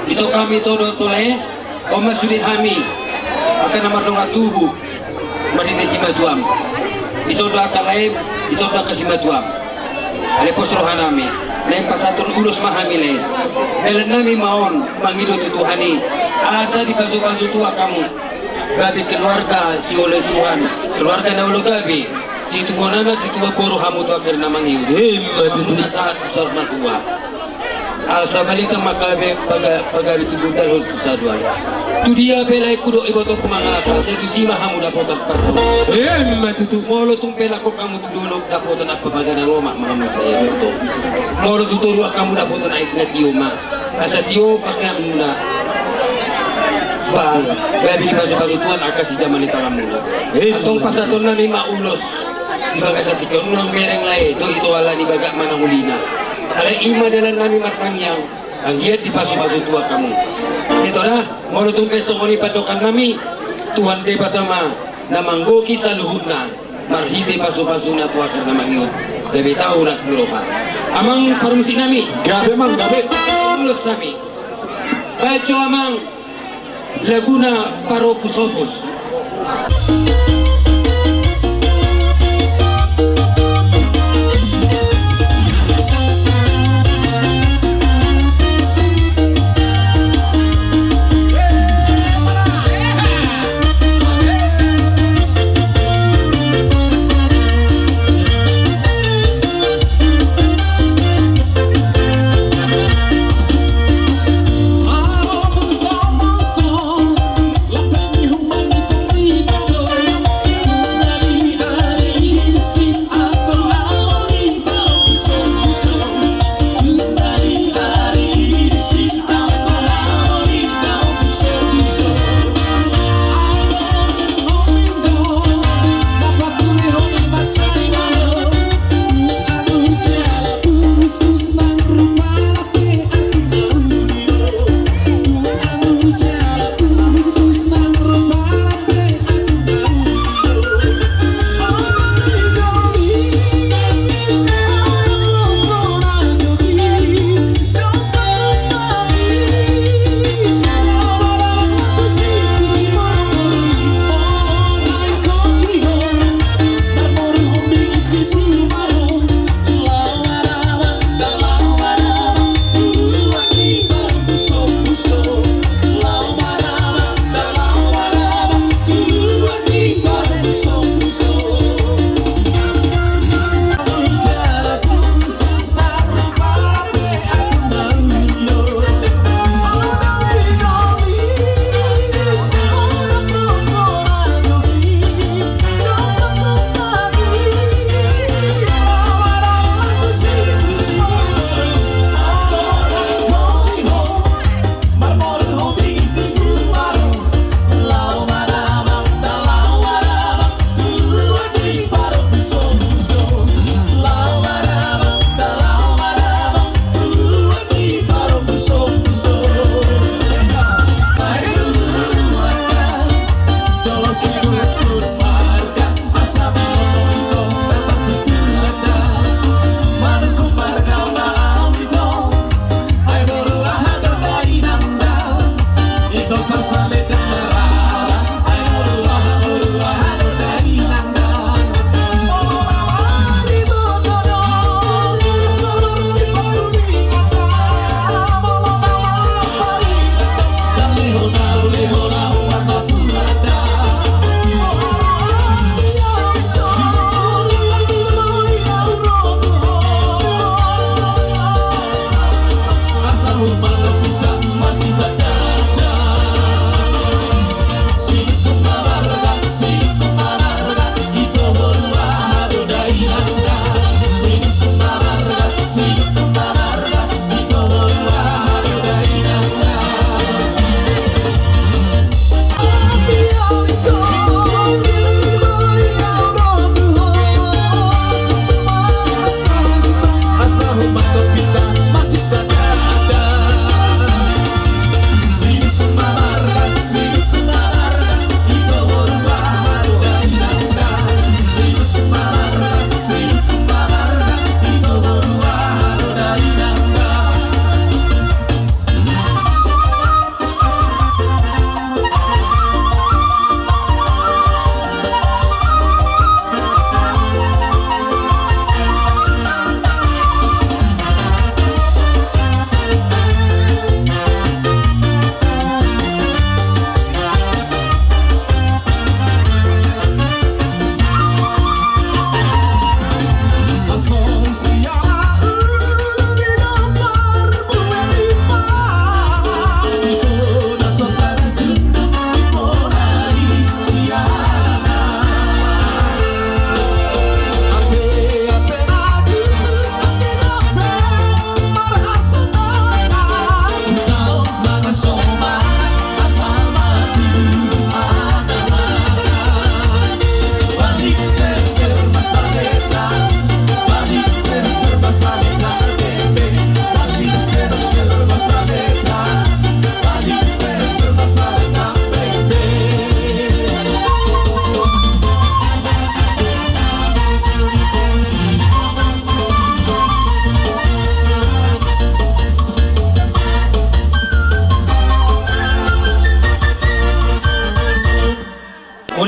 Iso kami todo toleh, koma suri kami akan nama doa tubuh. Madinah Simatuam, iso doa kalaim, iso doa Simatuam. Ale posroh nami, lain pasatun urus mahamile. Dalam nami maon mangidot Tuhani, asa di kasu-kasu tua kamu. Gabi keluarga si oleh Tuhan, keluarga naulu gabi. Si tuanana si tua koro hamu tua kerana mangiu. Matutuna saat sorma tua. Asa balita makabe pagar itu budal susah dua. Tu dia belai kudo iboto kumangasa. Jadi si mahamu dapat pertama. Matutu molo tumpela ko kamu dulu dapat apa bagana loma mahamu saya betul. Molo tuturu kamu dapat naik na tioma. Asa tio pakai muna. Bang, gabi masuk Tuhan akan si zaman itu kamu. Atong pasaton na lima ulos. Di bagas sa unang mereng lain itu ala di bagak mana ulina. Ada ima dalam nami matangnya, ang giat di pasu-pasu tua kamu. Ito na, molo tungkay sa muli padokan nami, Tuhan de patama, na manggoki sa luhud na, marhiti pasu-pasu na tua karena mangiut. Debe tahu na seluruh. Amang parumusi nami. Gabe mang, gabe. Mulus nami. Baca amang, Laguna Parocusopus. Vamos, la peña humana, tu vida,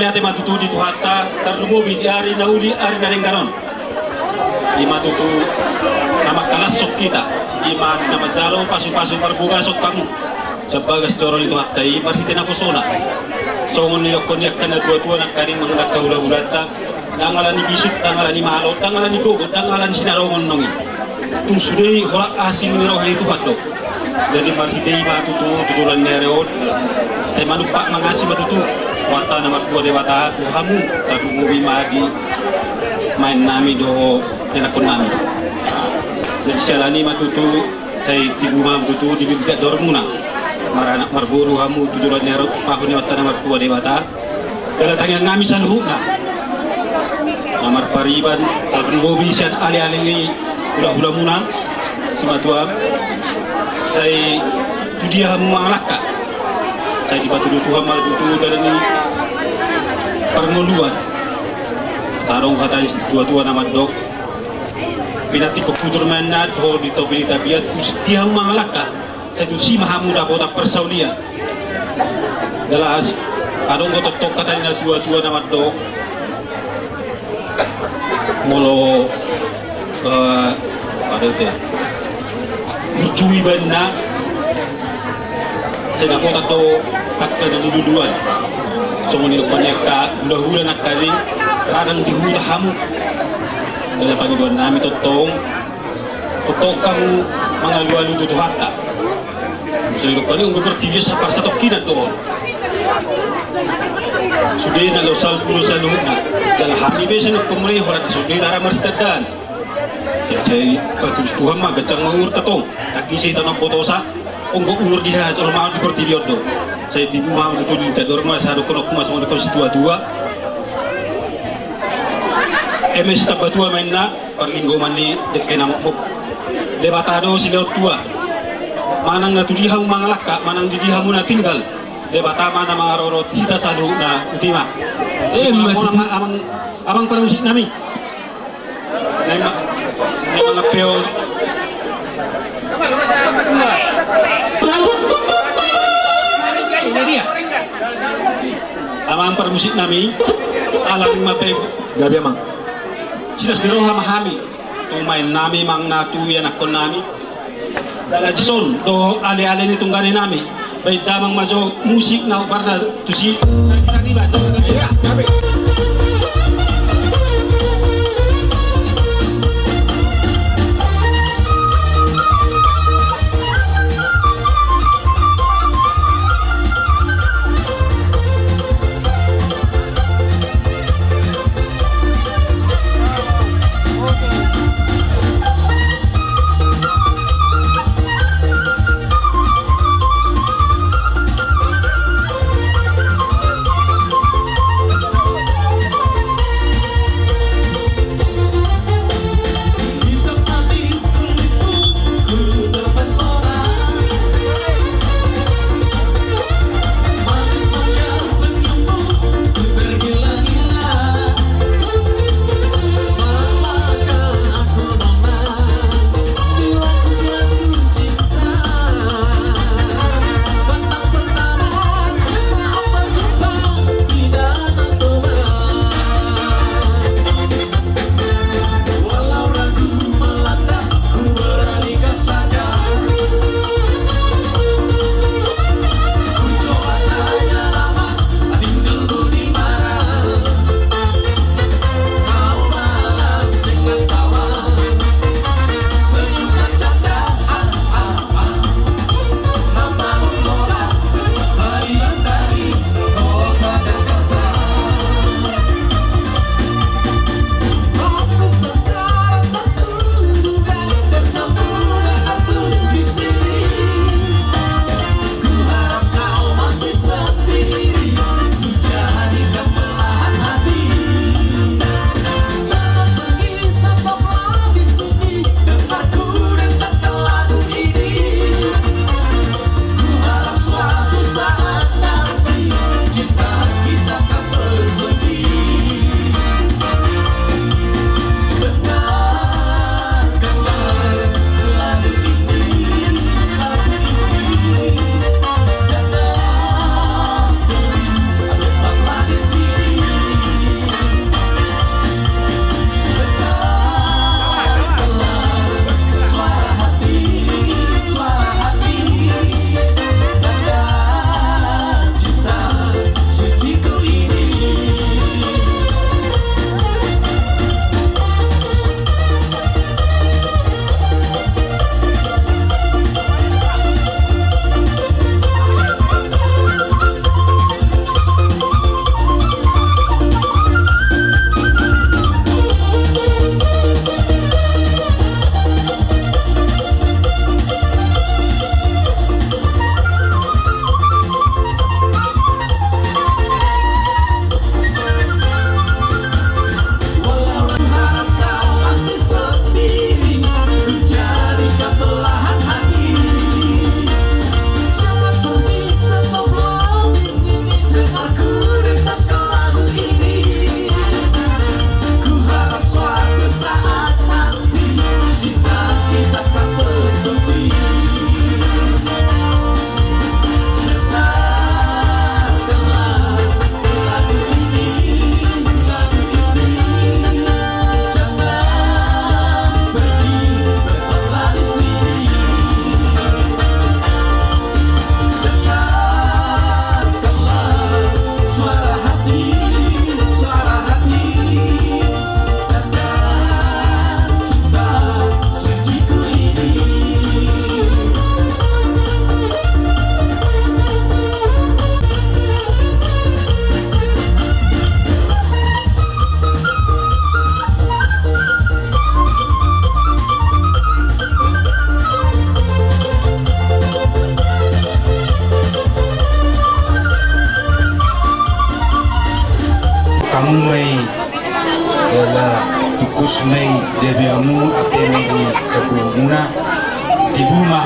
ate matutu di tuhata terlubo bidiari nauli ari nareng ganon. Ima tutu nama kalasok kita. Ima nama dalo pasu-pasu terbuka sok kamu. Sebagai dorong itu hatai marhitin aku sona. Songon nilok konyak kana tua-tua nak karing mengendak kahula-hulata. Tangalan ni bisut, tangalan ni mahalot, tangalan ni gogot, tangalan sinarongon nongi. Tung sudai horak asing ni roh itu hato. Jadi marhitin ima tutu tutulan nereon. Saya manupak mengasih matutu. Wata nama tua dewata kamu tapi mubi magi main nami do enakun nami. Jadi selani matutu saya tibu mam tutu di bibit dormuna. Maranak marburu kamu tujuan nerot pahuni wata nama tua dewata. Kalau tanya nami saluhna. Namar pariban tapi mubi siat ali-ali ni hula-hula muna si matua. Saya dia mengalahkan. Saya dibatu Tuhan malu tu dari ni permuluan. Tarung kata tua-tua nama dok. Pinati keputur menat ho di topi tabiat dia mengalahkan. Saya tu si mahamuda kota persaulian. Jelas. Tarung kota tok katanya tua-tua nama dok. Molo pada saya. Bercui benar. Saya nak kota tu kata dulu-duluan. So ni koneka hula-hula nak kali radang di hula hamu. Dalam panggilan nami totong kamu mengalu-alu tu hatta. So ni kau bertiga sampai satu kina tu. Sudah nak losal puluh salu nak. Dalam hati biasa nak kemari orang sudah darah mersedan. Jadi patuh Tuhan mah gacang mengur tetong. Tak kisah tanam fotosa. Onggo ulur dia atau mau di portilio tu. Saya di rumah itu di rumah saya kalau aku masuk di konstitua dua. MS tabatua mainna perlinggo mandi dekena mok. Debatado si laut tua. Manang na tudihamu mangalaka, manang didihamu na tinggal. Debata mana mangarorot kita salu na utima. Abang permusik nami. Saya mengapel. Ini dia. Amang permusik nami alam mape gabi amang. Silas biro hamahami. Tumain nami mang natu yan akon nami. Dala jison do ale-ale ni tunggani nami. Baik damang maso musik na ubarna tusi. Ya, gabi.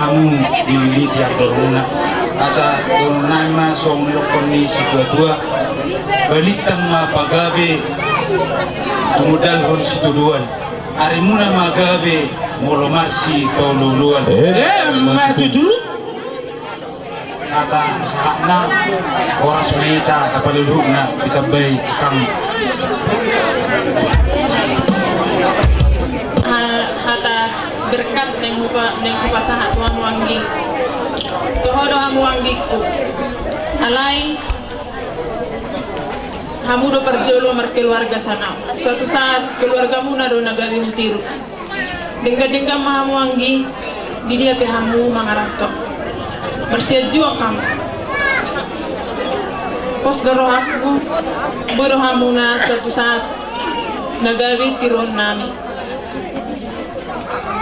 hamu dililiti atoruna asa dorunai ma song lokoni si dua balitang ma pagabe tumudal hon si tuduan arimuna magabe molomar si paululuan matutu ata sahakna oras meita kapaluluhna itabay kang atas berkat neng kupasaha tuang wangi toho hamu wangi ku alai hamu do perjolo mar keluarga sana suatu saat keluargamu nado nagawi mutiru dengga hamu wangi di dia pe hamu mangarato bersejuang kamu pos doro aku boro hamu na suatu saat nagawi tiron nami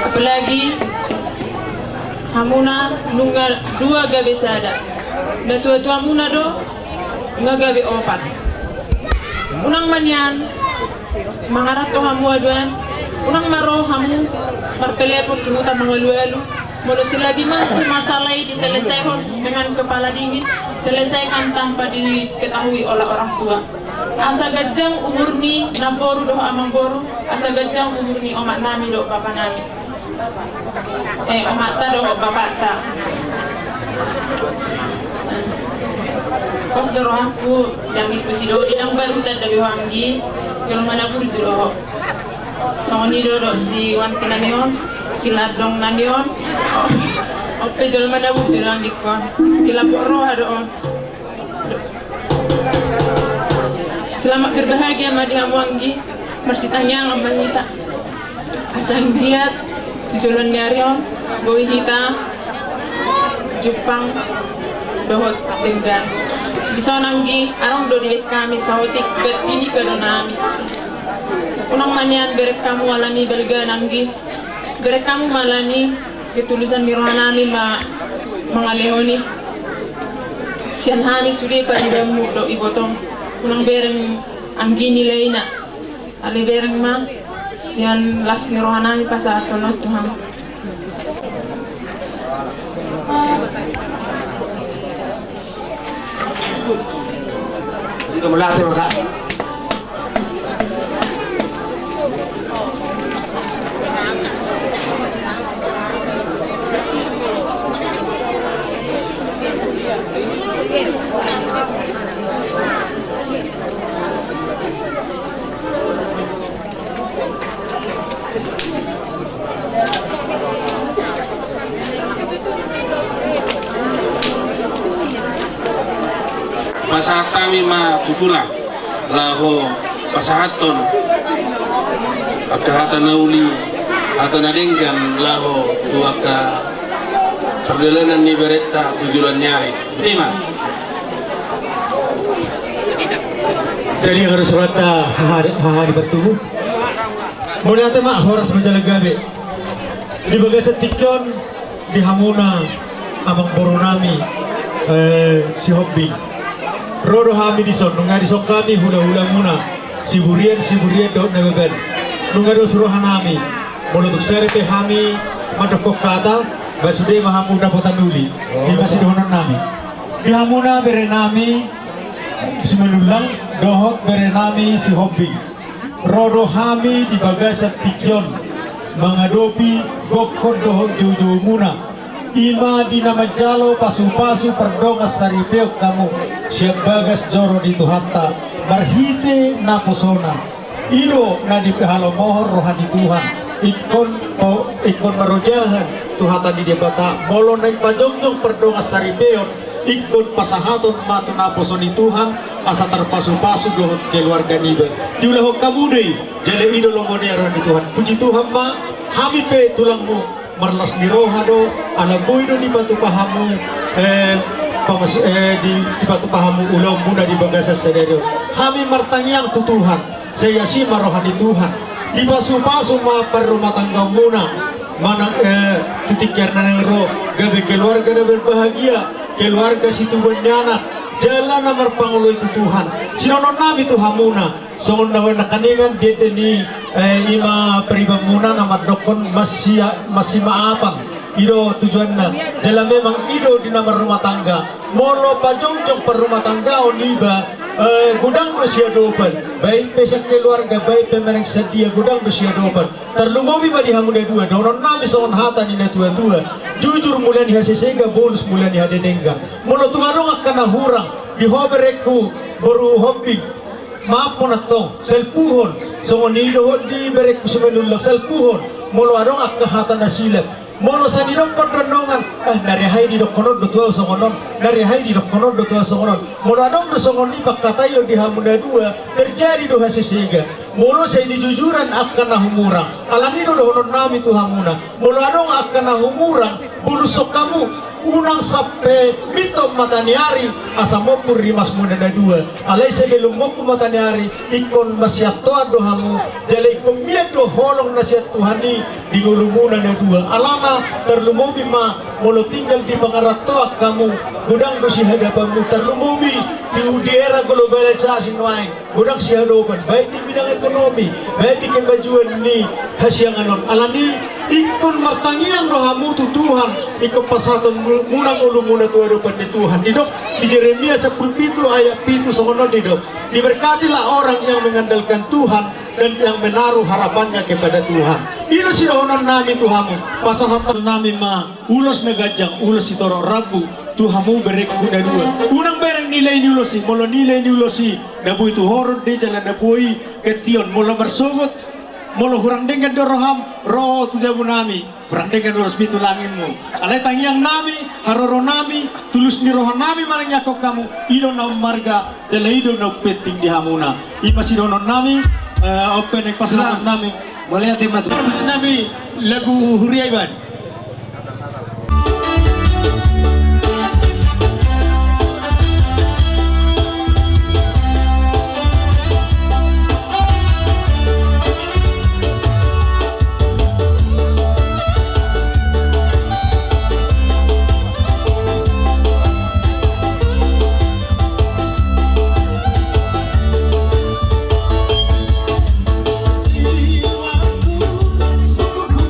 apalagi hamuna nungga dua gabe sada na tua muna do nga gabe opat unang manyan mangarato hamu aduan unang maro hamu martelepon kemuta mengalu-alu mulu selagi masuk masalah diselesaikan dengan kepala dingin selesaikan tanpa diketahui oleh orang tua asa gajang umur ni namboru do amang boru asa gajang umur ni omak nami do bapak nami omak ta do bapak ta kos doro aku yang ibu si do yang baru dan dari wangi kalau mana pun itu do soni do si wanti namion si ladong namion ope jol mana pun itu yang dikon si lapor roh ada on. Selamat berbahagia madi hamuanggi mersitanya ngamanita asang diat tujuan nyarion boi hita Jepang dohot tenggan bisa nanggi arang do diwet kami sahotik bet ini kedonami unang manian berek kamu alani belga nanggi berek kamu malani ketulusan mirohanami mengalehoni sian hami sudah pada damu do ibotong unang bereng anggi nilai na ali bereng ma sian las nirohanami pasa atonot Tuhan Sudah melatih Kak. Masa kami ma tutulang laho pasahaton agahata nauli atau nadenggan laho tuaka perjalanan ni bereta tujuan nyari terima jadi harus rata hari bertemu mulai tema horas berjalan gabe di bagai setikon di hamuna amang boronami si hobi rodo hami di son nunga di sok kami hula muna si burian dot nebeben nunga do suruhan hami mulutuk serete hami madokok kata basude mahamu dapatan duli di masih dohonan nami di hamuna berenami si menulang dohot berenami si hobi rodo hami di bagasa tikyon mengadopi gokon dohot jojo muna ima di nama jalo pasu-pasu perdongas saripeo kamu siap bagas joro di Tuhanta marhite na posona ido na di pehalo mohor rohani Tuhan ikon marojahan Tuhanta di debata molo naik pajongjong perdongas saripeo ikon pasahaton matu na posoni Tuhan asa terpasu-pasu dohot keluarga nibe diulahok kamu deh jale ido lomonera di Tuhan puji Tuhan ma hami pe tulangmu marlas nirohado ala boydo di batu pahamu di batu pahamu ulang muda di bagasa sederio kami martangiang tutuhan saya si marohani Tuhan di pasu-pasu ma perumah tangga muna mana titik karena nero gabe keluarga na berbahagia keluarga situ benyana jalan nomor pangulo itu Tuhan sinonon nami Tuhan muna songon nawan nakaningan dede ni ima peribamuna nama dokon masih maapan ido tujuanna jala memang ido di nama rumah tangga molo pajongcong per rumah tangga oniba gudang besia dopan baik pesak keluarga baik pemereng sedia gudang besia dopan terlumobi badi hamuda dua donon nami soon hata ni tua jujur mulai ni hasesega bonus mulai ni hadenengga molo tungarong akan hurang di hobereku baru hobi maapon atong selpuhon songon nido di bereku semenulak selpuhon molo arong akahatan nasilap molo sa nidok konronongan dari hai di dok konon do tua songonon dari hai di dok konon do tua songonon molo adong do songon ni pakatayo di hamuna dua terjadi do hasisega molo sa dijujuran akan nahumurang alani do honon nami tu hamuna molo adong akan nahumurang bulusok kamu unang sampai mito mataniari asamopur rimas muna na dua alay sa lumoko mataniari ikon masyato dohamu jalay kumiedo holong na siya tuhani di gulumuna na dua alana terlumobi ma molo tinggal di pangarato kamu gudang do si hadapamu terlumobi di udiera globalisasi nuay gudang si hadapan baik di bidang ekonomi baik di kebajuan ni hasyang anon alani ikon martangiang rohamu tu Tuhan ikon pasatan munang ulu muna tu hadapan ni Tuhan didok di Yeremia 10 ayat 7 songono didok diberkatilah orang yang mengandalkan Tuhan dan yang menaruh harapannya kepada Tuhan ino sirohonan nami Tuhamu pasahatan nami ma ulos na gajang ulos itoro rabu Tuhamu berek kuda dua unang bereng nilai niulosi molo nilai niulosi dabu itu horor de jalan dabui ketion molo bersogot molo hurang dengan doroham roh tu jabu nami hurang dengan doros bitu langitmu alai tangiang nami haroro nami tulus ni rohan nami marang yakok kamu ido na marga jala ido na peting di hamuna ipasidonon nami open yang pasangan nami boleh terima nami lagu huriaiban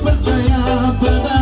percaya pada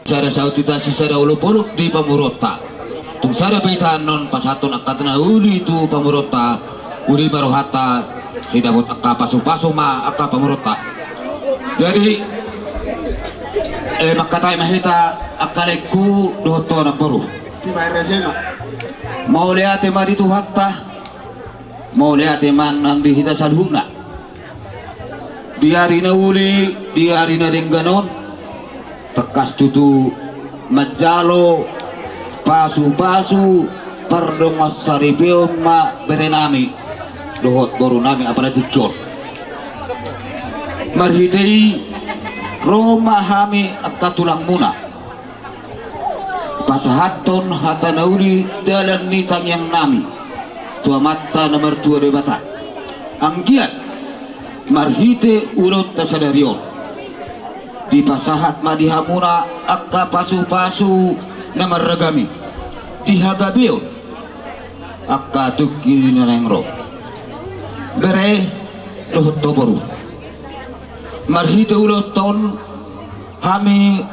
Sada sautita si sada ulupuluk di pamurota. Tung sada baitan non pasatun akatna uli tu pamurota. Uli barohata sidabot akka pasu-pasu ma akka pamurota. Jadi makatay mahita akaleku doto na puru. Mau lihat tema di hatta. Mau lihat teman ang dihita salhuna. Di hari na uli, di hari na ringganon. Tekas tutu majalo pasu-pasu perdomas saripio ma berenami dohot baru nami apa dikjor marhitei Roma hami akka tulang muna pasahaton hata nauli dalam nitang yang nami tua mata nomor 2 de bata anggiat marhite urut tasadarion di pasahat madihamuna akka pasu-pasu na maragami di hagabio akka tukki nanengro bere dohot toboru marhite ulot ton hami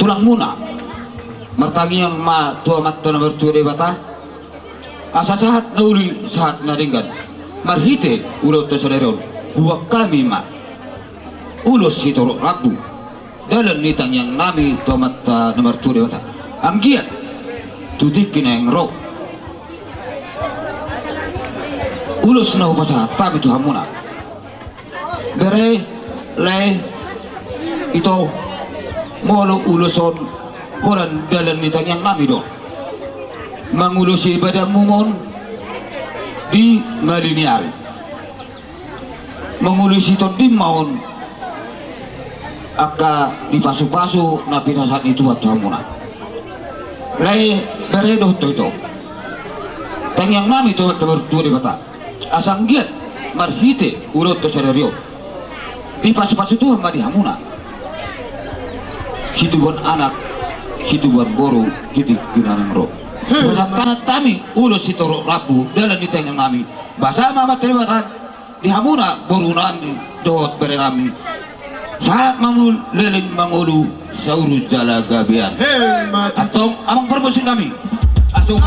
tulang muna martangi yang ma tua matta na bertua de bata asa sahat nauli sahat naringgan marhite ulot tasaderon huwag kami ma ulos si Torok Rabu dalam nitang yang nami tomat nomor 2 de bata anggiat tutik kina yang roh ulos na upasa tabi tu hamuna bere le ito molo uloson horan dalam nitang yang nami do mangulusi ibadah mumon di ngaliniari mangulusi ton di maon akka di pasu-pasu na pinasan itu at hamuna lai beredo to tangyang nami to berturi bata asang giat marhite urut to serario di pasu-pasu tu madi hamuna situ bon anak situ bon boru titik ginanang ro pasat kami ulos situ rabu dalam ditanyang nami basa mama teribatan di hamuna boru nami dot berenami saat mangul leling mangulu sauru jala gabian atau amang permusin kami asung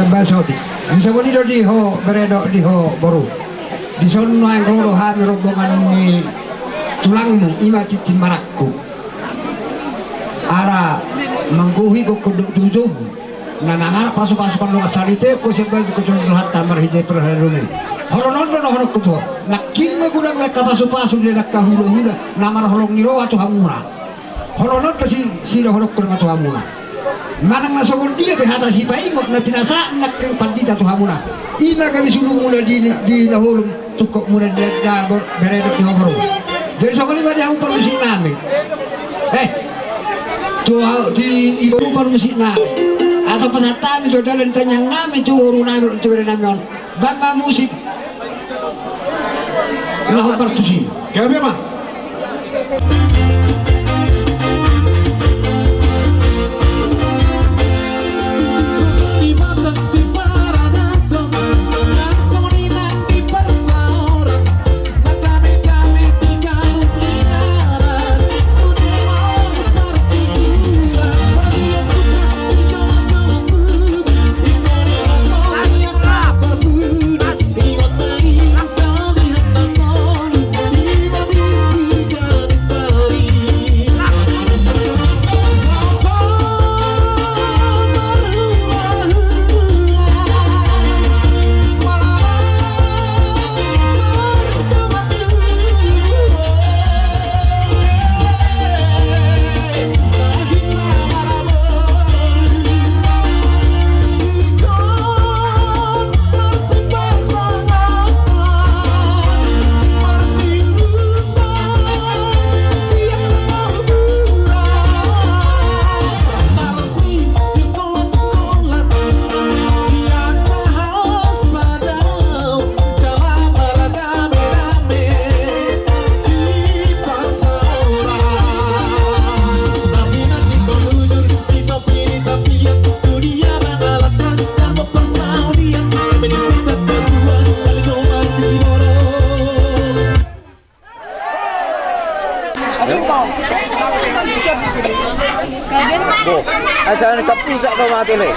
basoti. Bisa mo dito diho beredo diho boru. Di sono ang loro ha rombongan ni tulangmu ima titimarakku. Ara mangguhi ko kuduk tujuh. Nanangar pasuk-pasukan luas salite ko sebagai kuduk hatta marhide perhalune. Holonon no honok kuto. Naking magudang nakapasuk-pasuk di nakahula-hula namar holong niro atu hamura. Holonon to si honok ko atu hamura. Manang nasawon dia behata si paingot na tinasa nak pandita tu hamuna. Ina kami suruh mula di nahulung tukok mula di dagor beredok di hobro. Jadi sokoli ba dia permisi nami. Tu di ibu permisi nami. Atau pasatan do dalan tanyang nami tu uruna tu berenamion. Bamba musik. Lahon pertusi. Kami mah. Asal sapu tak tahu mati le.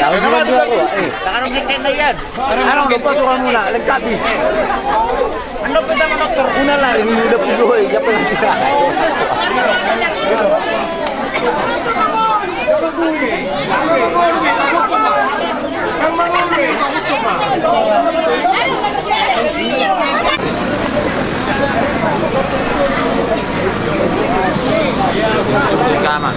Aku nama tu aku. Jangan ngecek lagi kan. Ano lupa soal mula lengkap ni. Anda pertama doktor guna lah ini udah puluh siapa yang kita. Kaman.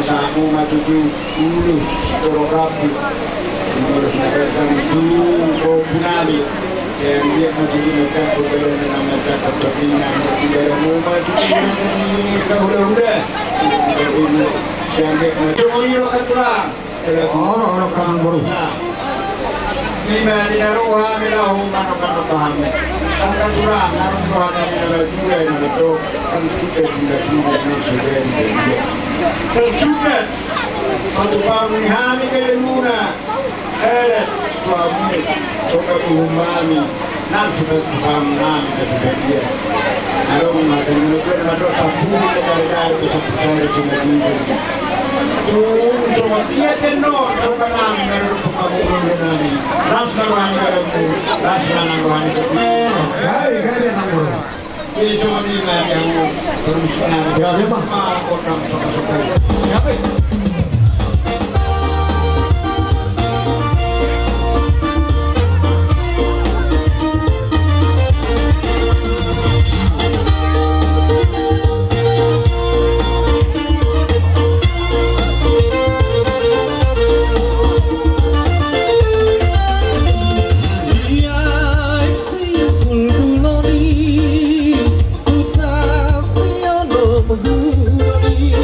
Aku maju dulu fotografi mengerjakan dulu komunali dan dia menjadikan foto dengan macam kepentingan tidak mau maju udah jangan maju kan pulang orang kanan baru lima di naruhan milahu manakan tahamme akan kurang naruhan milahu juga yang betul kan kita tidak sudah terjugat satu pamihami kelemuna suami soka umami nan sudah paham nami dan dia kalau makan menurut masuk sapu kita bisa percaya dengan dia semua dia tenor soka nami menurut pengabulan nami rasa rohani karamu rasa rohani gaya nanggur ini cuma dia yang berusaha ya memang orang soka siapa Putra Siono Mengguni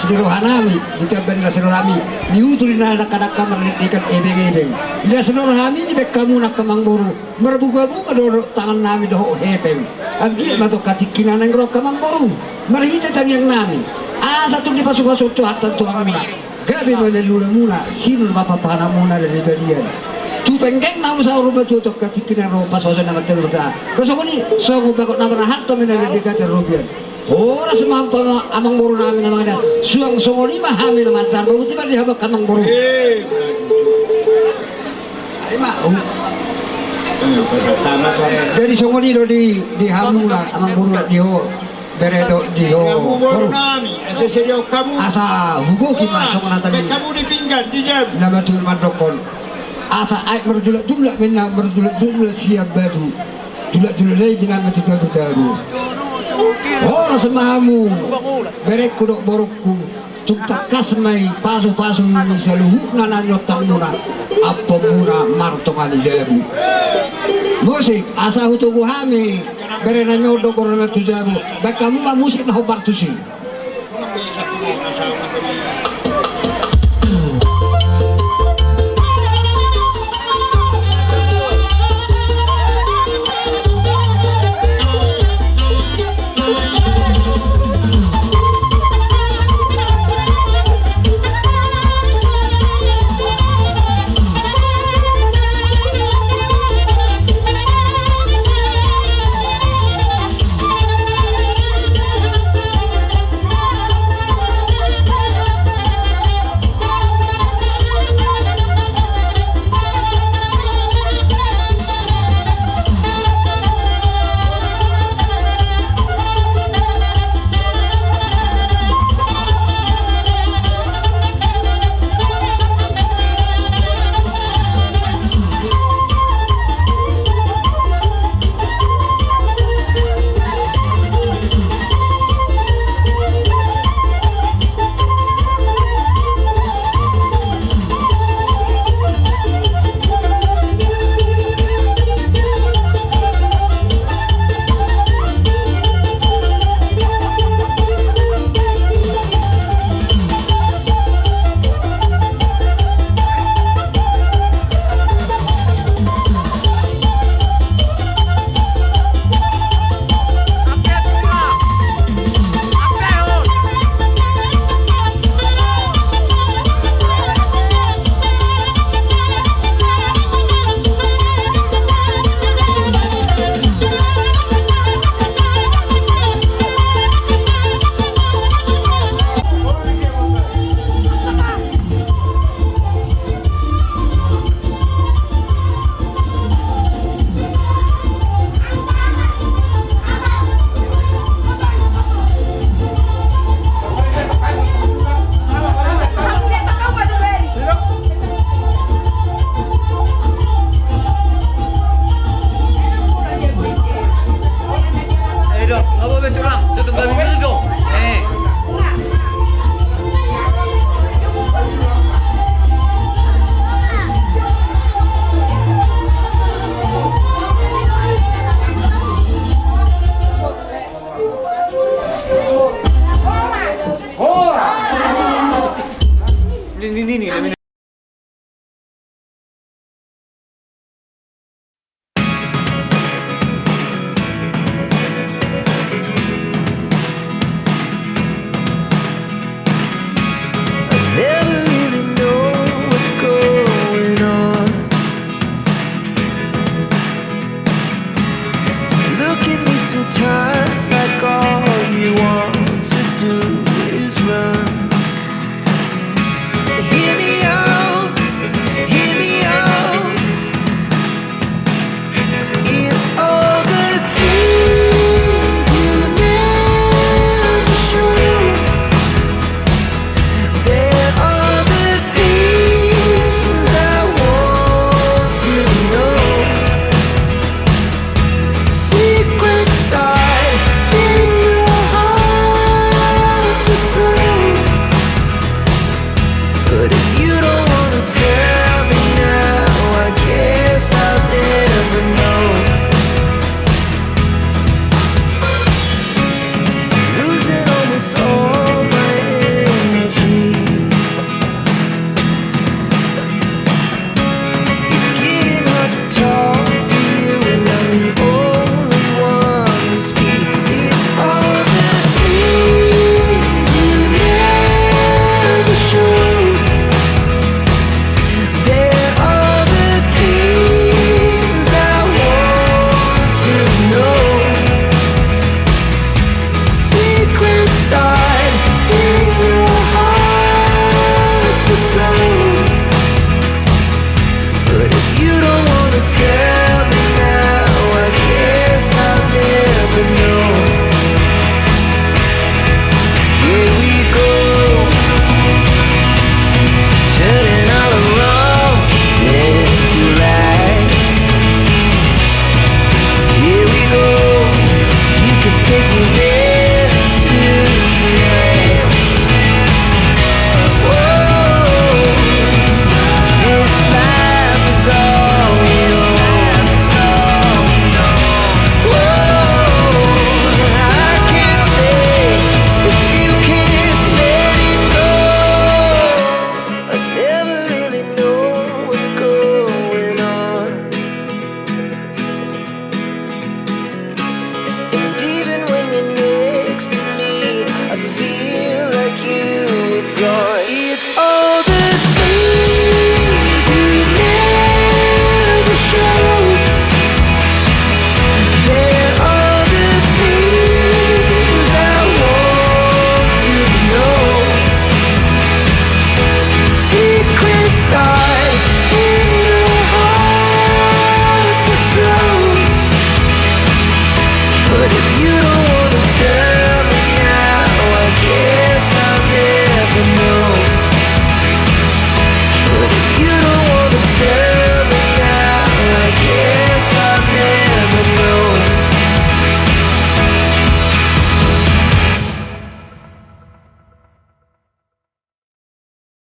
sederhanami kita benar sederhami diuturi na anak-anak kamar ikan ebeng-ebeng dia sederhami di kamu nak kamang boru merbuka-buka do tangan nami do hebeng agi mato katikina nang ro kamang boru marhita tanyang nami satu di pasuk-pasuk tu hatta tu amuna gabi menelura muna sinul bapa pana muna dari belian tu penggeng namu sa ruba tu katikina ro pasosa na terluta kasoni so ko bakot na rahat to menel di kata rubian ora semampa amang boru nami namanya suang songo lima hami nama tar baru tiba di habak kamang boru jadi songo di hamu lah amang boru di ho beredo di ho boru asa hugo kita songo natali kamu di pinggan di jam nama tu madokon asa air berjulak menang berjulak siap batu julak lagi dengan mati baru ora semahamu berek kudok borokku tuktak kasmai pasu-pasu nani saluhu nananyo tangmuna apa muna martongali jabu musik asa hutugu hami bere nanyo dokor na tujabu bakamu musik na hobar tusi